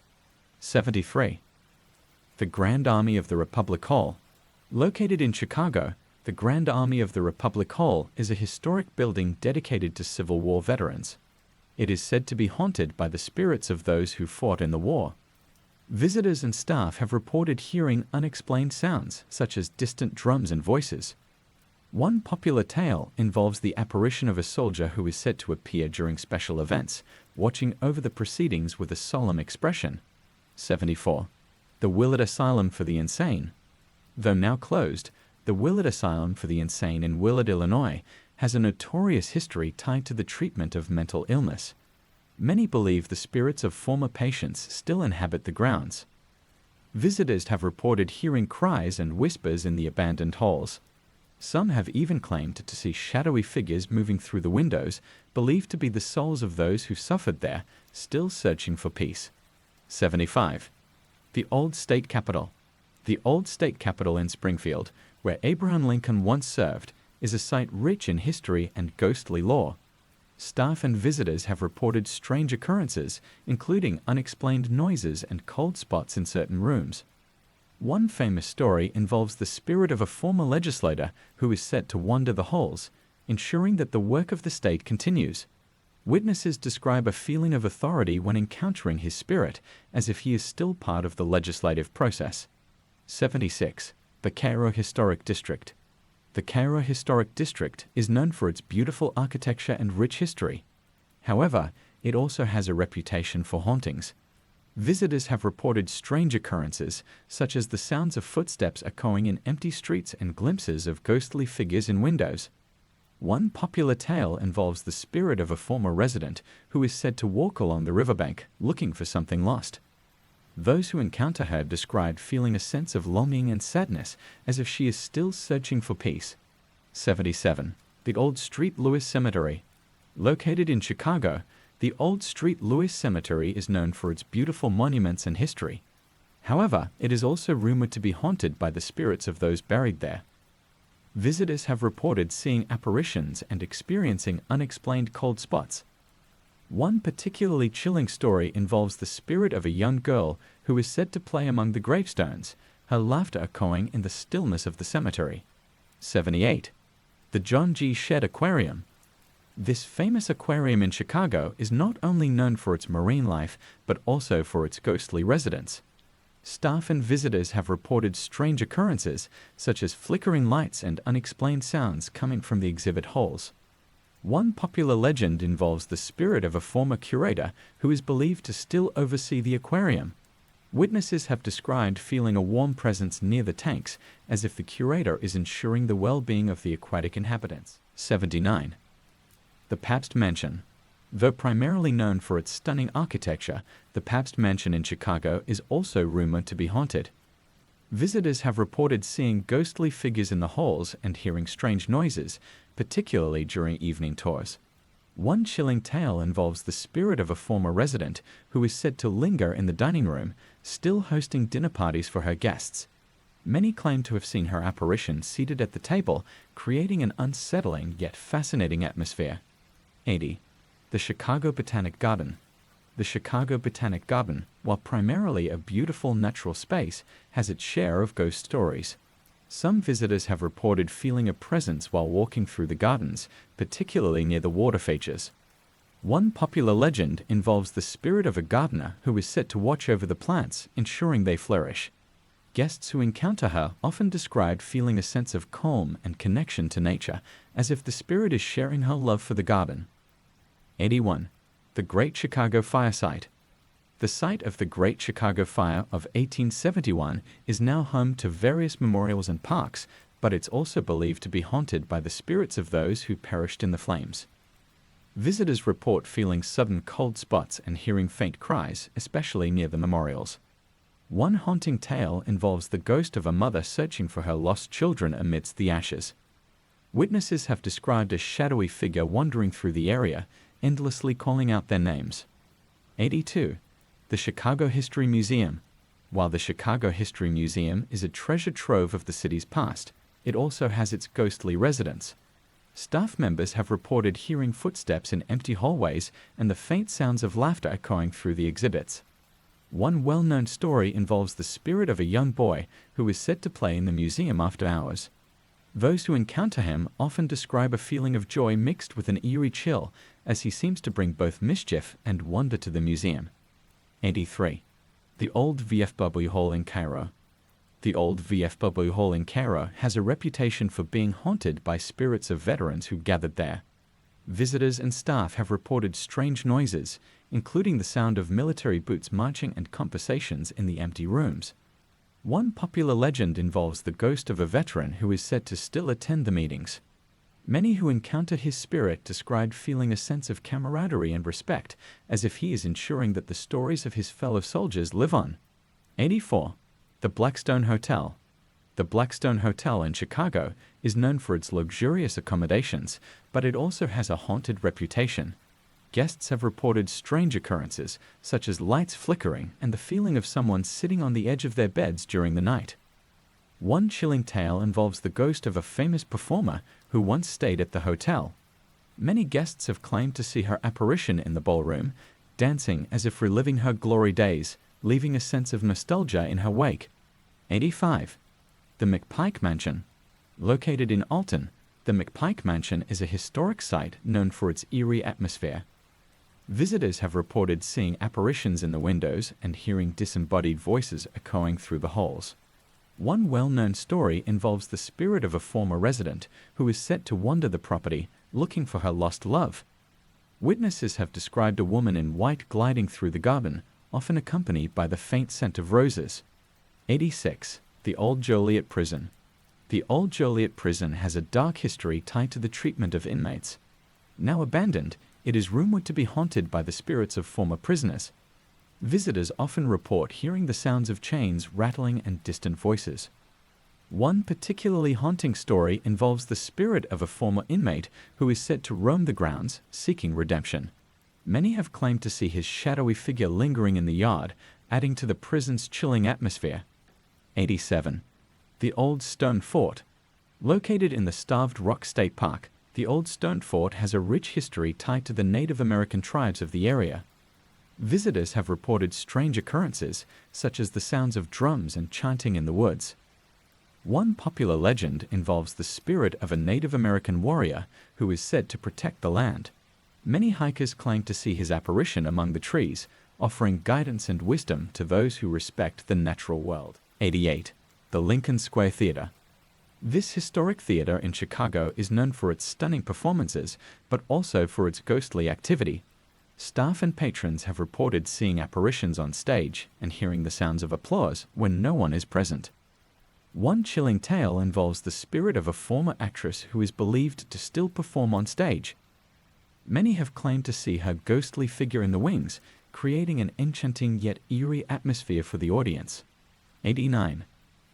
[SPEAKER 1] 73. The Grand Army of the Republic Hall. Located in Chicago, the Grand Army of the Republic Hall is a historic building dedicated to Civil War veterans. It is said to be haunted by the spirits of those who fought in the war. Visitors and staff have reported hearing unexplained sounds, such as distant drums and voices. One popular tale involves the apparition of a soldier who is said to appear during special events, watching over the proceedings with a solemn expression. 74. The Willard Asylum for the Insane. Though now closed, the Willard Asylum for the Insane in Willard, Illinois, has a notorious history tied to the treatment of mental illness. Many believe the spirits of former patients still inhabit the grounds. Visitors have reported hearing cries and whispers in the abandoned halls. Some have even claimed to see shadowy figures moving through the windows, believed to be the souls of those who suffered there, still searching for peace. 75. The Old State Capitol. The Old State Capitol in Springfield, where Abraham Lincoln once served, is a site rich in history and ghostly lore. Staff and visitors have reported strange occurrences, including unexplained noises and cold spots in certain rooms. One famous story involves the spirit of a former legislator who is said to wander the halls, ensuring that the work of the state continues. Witnesses describe a feeling of authority when encountering his spirit, as if he is still part of the legislative process. 76. The Cairo Historic District. The Cairo Historic District is known for its beautiful architecture and rich history. However, it also has a reputation for hauntings. Visitors have reported strange occurrences, such as the sounds of footsteps echoing in empty streets and glimpses of ghostly figures in windows. One popular tale involves the spirit of a former resident who is said to walk along the riverbank looking for something lost. Those who encounter her describe feeling a sense of longing and sadness, as if she is still searching for peace. 77. The Old St. Louis Cemetery. Located in Chicago, the Old St. Louis Cemetery is known for its beautiful monuments and history. However, it is also rumored to be haunted by the spirits of those buried there. Visitors have reported seeing apparitions and experiencing unexplained cold spots. One particularly chilling story involves the spirit of a young girl who is said to play among the gravestones, her laughter echoing in the stillness of the cemetery. 78. The John G. Shedd Aquarium. This famous aquarium in Chicago is not only known for its marine life, but also for its ghostly residents. Staff and visitors have reported strange occurrences, such as flickering lights and unexplained sounds coming from the exhibit halls. One popular legend involves the spirit of a former curator who is believed to still oversee the aquarium. Witnesses have described feeling a warm presence near the tanks, as if the curator is ensuring the well-being of the aquatic inhabitants. 79. The Pabst Mansion. Though primarily known for its stunning architecture, the Pabst Mansion in Chicago is also rumored to be haunted. Visitors have reported seeing ghostly figures in the halls and hearing strange noises, particularly during evening tours. One chilling tale involves the spirit of a former resident who is said to linger in the dining room, still hosting dinner parties for her guests. Many claim to have seen her apparition seated at the table, creating an unsettling yet fascinating atmosphere. 80. The Chicago Botanic Garden. The Chicago Botanic Garden, while primarily a beautiful natural space, has its share of ghost stories. Some visitors have reported feeling a presence while walking through the gardens, particularly near the water features. One popular legend involves the spirit of a gardener who is said to watch over the plants, ensuring they flourish. Guests who encounter her often describe feeling a sense of calm and connection to nature, as if the spirit is sharing her love for the garden. 81. The Great Chicago Fire Site. The site of the Great Chicago Fire of 1871 is now home to various memorials and parks, but it's also believed to be haunted by the spirits of those who perished in the flames. Visitors report feeling sudden cold spots and hearing faint cries, especially near the memorials. One haunting tale involves the ghost of a mother searching for her lost children amidst the ashes. Witnesses have described a shadowy figure wandering through the area, endlessly calling out their names. 82. The Chicago History Museum. While the Chicago History Museum is a treasure trove of the city's past, it also has its ghostly residents. Staff members have reported hearing footsteps in empty hallways and the faint sounds of laughter echoing through the exhibits. One well-known story involves the spirit of a young boy who is said to play in the museum after hours. Those who encounter him often describe a feeling of joy mixed with an eerie chill, as he seems to bring both mischief and wonder to the museum. 83. The Old VFW Hall in Cairo. The Old VFW Hall in Cairo has a reputation for being haunted by spirits of veterans who gathered there. Visitors and staff have reported strange noises, including the sound of military boots marching and conversations in the empty rooms. One popular legend involves the ghost of a veteran who is said to still attend the meetings. Many who encounter his spirit described feeling a sense of camaraderie and respect, as if he is ensuring that the stories of his fellow soldiers live on. 84. The Blackstone Hotel. The Blackstone Hotel in Chicago is known for its luxurious accommodations, but it also has a haunted reputation. Guests have reported strange occurrences, such as lights flickering and the feeling of someone sitting on the edge of their beds during the night. One chilling tale involves the ghost of a famous performer who once stayed at the hotel. Many guests have claimed to see her apparition in the ballroom, dancing as if reliving her glory days, leaving a sense of nostalgia in her wake. 85. The McPike Mansion. Located in Alton, the McPike Mansion is a historic site known for its eerie atmosphere. Visitors have reported seeing apparitions in the windows and hearing disembodied voices echoing through the halls. One well-known story involves the spirit of a former resident who is said to wander the property looking for her lost love. Witnesses have described a woman in white gliding through the garden, often accompanied by the faint scent of roses. 86. The Old Joliet Prison. The Old Joliet Prison has a dark history tied to the treatment of inmates. Now abandoned, it is rumored to be haunted by the spirits of former prisoners. Visitors often report hearing the sounds of chains rattling and distant voices. One particularly haunting story involves the spirit of a former inmate who is said to roam the grounds, seeking redemption. Many have claimed to see his shadowy figure lingering in the yard, adding to the prison's chilling atmosphere. 87. The Old Stone Fort. Located in the Starved Rock State Park, the Old Stone Fort has a rich history tied to the Native American tribes of the area. Visitors have reported strange occurrences, such as the sounds of drums and chanting in the woods. One popular legend involves the spirit of a Native American warrior who is said to protect the land. Many hikers claim to see his apparition among the trees, offering guidance and wisdom to those who respect the natural world. 88. The Lincoln Square Theater. This historic theater in Chicago is known for its stunning performances, but also for its ghostly activity. Staff and patrons have reported seeing apparitions on stage and hearing the sounds of applause when no one is present. One chilling tale involves the spirit of a former actress who is believed to still perform on stage. Many have claimed to see her ghostly figure in the wings, creating an enchanting yet eerie atmosphere for the audience. 89.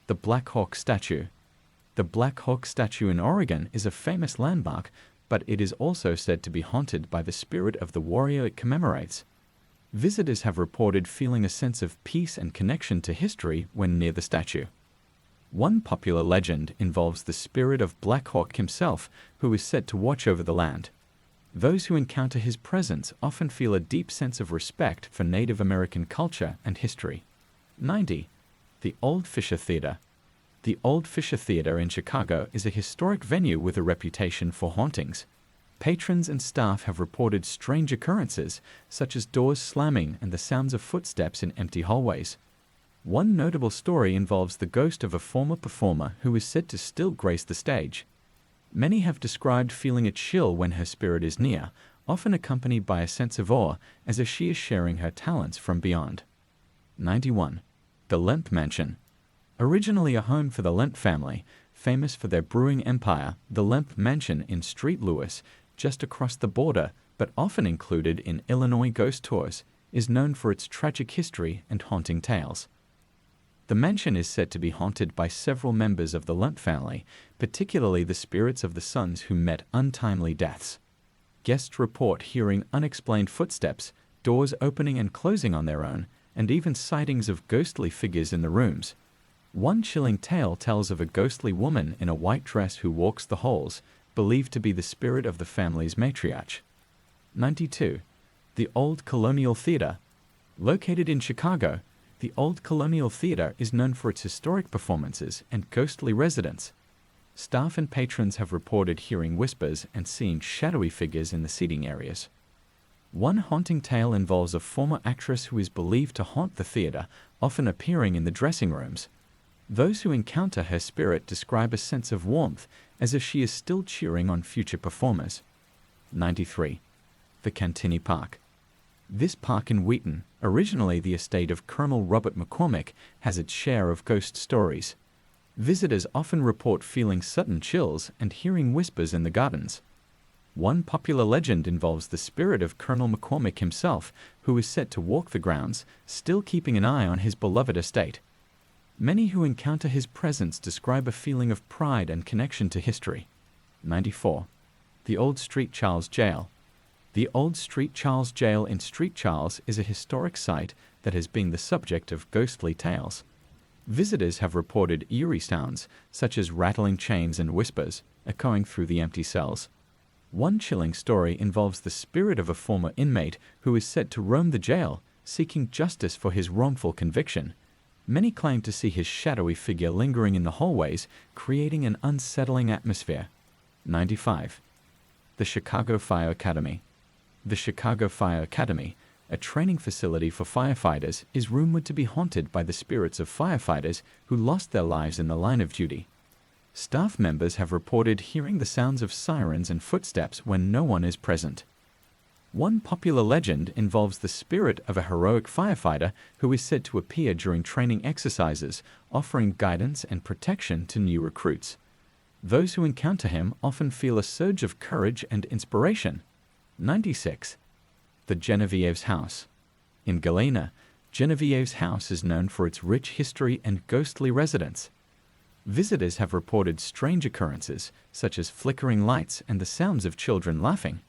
[SPEAKER 1] The Black Hawk Statue. The Black Hawk Statue in Oregon is a famous landmark, but it is also said to be haunted by the spirit of the warrior it commemorates. Visitors have reported feeling a sense of peace and connection to history when near the statue. One popular legend involves the spirit of Black Hawk himself, who is said to watch over the land. Those who encounter his presence often feel a deep sense of respect for Native American culture and history. 90. The Old Fisher Theater. The Old Fisher Theater in Chicago is a historic venue with a reputation for hauntings. Patrons and staff have reported strange occurrences, such as doors slamming and the sounds of footsteps in empty hallways. One notable story involves the ghost of a former performer who is said to still grace the stage. Many have described feeling a chill when her spirit is near, often accompanied by a sense of awe as if she is sharing her talents from beyond. 91. The Lemp Mansion. Originally a home for the Lemp family, famous for their brewing empire, the Lemp Mansion in St. Louis, just across the border, but often included in Illinois ghost tours, is known for its tragic history and haunting tales. The mansion is said to be haunted by several members of the Lemp family, particularly the spirits of the sons who met untimely deaths. Guests report hearing unexplained footsteps, doors opening and closing on their own, and even sightings of ghostly figures in the rooms. One chilling tale tells of a ghostly woman in a white dress who walks the halls, believed to be the spirit of the family's matriarch. 92. The Old Colonial Theater. Located in Chicago, the Old Colonial Theater is known for its historic performances and ghostly residents. Staff and patrons have reported hearing whispers and seeing shadowy figures in the seating areas. One haunting tale involves a former actress who is believed to haunt the theater, often appearing in the dressing rooms. Those who encounter her spirit describe a sense of warmth, as if she is still cheering on future performers. 93. The Cantini Park. This park in Wheaton, originally the estate of Colonel Robert McCormick, has its share of ghost stories. Visitors often report feeling sudden chills and hearing whispers in the gardens. One popular legend involves the spirit of Colonel McCormick himself, who is said to walk the grounds, still keeping an eye on his beloved estate. Many who encounter his presence describe a feeling of pride and connection to history. 94. The Old Street Charles Jail. The Old Street Charles Jail in Street Charles is a historic site that has been the subject of ghostly tales. Visitors have reported eerie sounds, such as rattling chains and whispers, echoing through the empty cells. One chilling story involves the spirit of a former inmate who is said to roam the jail, seeking justice for his wrongful conviction. Many claim to see his shadowy figure lingering in the hallways, creating an unsettling atmosphere. 95. The Chicago Fire Academy. The Chicago Fire Academy, a training facility for firefighters, is rumored to be haunted by the spirits of firefighters who lost their lives in the line of duty. Staff members have reported hearing the sounds of sirens and footsteps when no one is present. One popular legend involves the spirit of a heroic firefighter who is said to appear during training exercises, offering guidance and protection to new recruits. Those who encounter him often feel a surge of courage and inspiration. 96. The Genevieve's House. In Galena, Genevieve's house is known for its rich history and ghostly residents. Visitors have reported strange occurrences, such as flickering lights and the sounds of children laughing.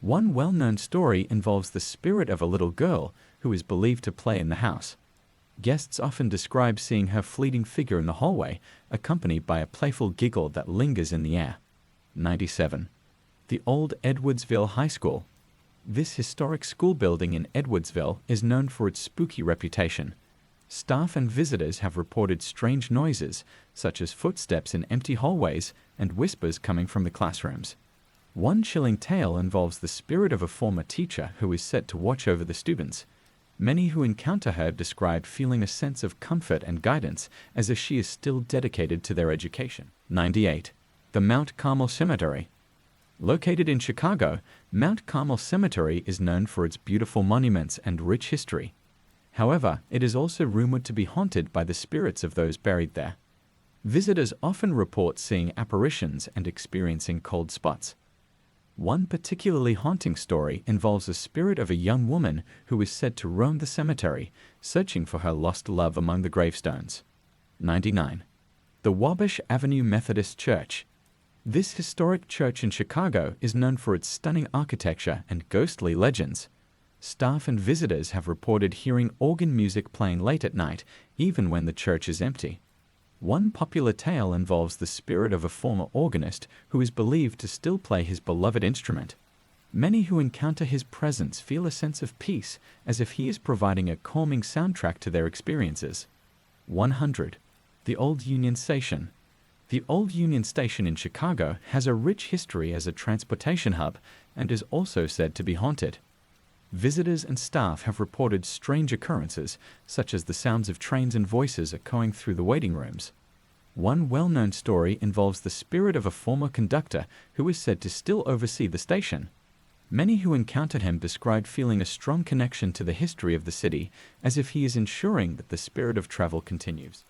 [SPEAKER 1] One well-known story involves the spirit of a little girl who is believed to play in the house. Guests often describe seeing her fleeting figure in the hallway, accompanied by a playful giggle that lingers in the air. 97. The Old Edwardsville High School. This historic school building in Edwardsville is known for its spooky reputation. Staff and visitors have reported strange noises, such as footsteps in empty hallways and whispers coming from the classrooms. One chilling tale involves the spirit of a former teacher who is said to watch over the students. Many who encounter her describe feeling a sense of comfort and guidance, as if she is still dedicated to their education. 98. The Mount Carmel Cemetery. Located in Chicago, Mount Carmel Cemetery is known for its beautiful monuments and rich history. However, it is also rumored to be haunted by the spirits of those buried there. Visitors often report seeing apparitions and experiencing cold spots. One particularly haunting story involves the spirit of a young woman who is said to roam the cemetery, searching for her lost love among the gravestones. 99. The Wabash Avenue Methodist Church. This historic church in Chicago is known for its stunning architecture and ghostly legends. Staff and visitors have reported hearing organ music playing late at night, even when the church is empty. One popular tale involves the spirit of a former organist who is believed to still play his beloved instrument. Many who encounter his presence feel a sense of peace, as if he is providing a calming soundtrack to their experiences. 100. The Old Union Station. The Old Union Station in Chicago has a rich history as a transportation hub and is also said to be haunted. Visitors and staff have reported strange occurrences, such as the sounds of trains and voices echoing through the waiting rooms. One well-known story involves the spirit of a former conductor who is said to still oversee the station. Many who encountered him described feeling a strong connection to the history of the city, as if he is ensuring that the spirit of travel continues.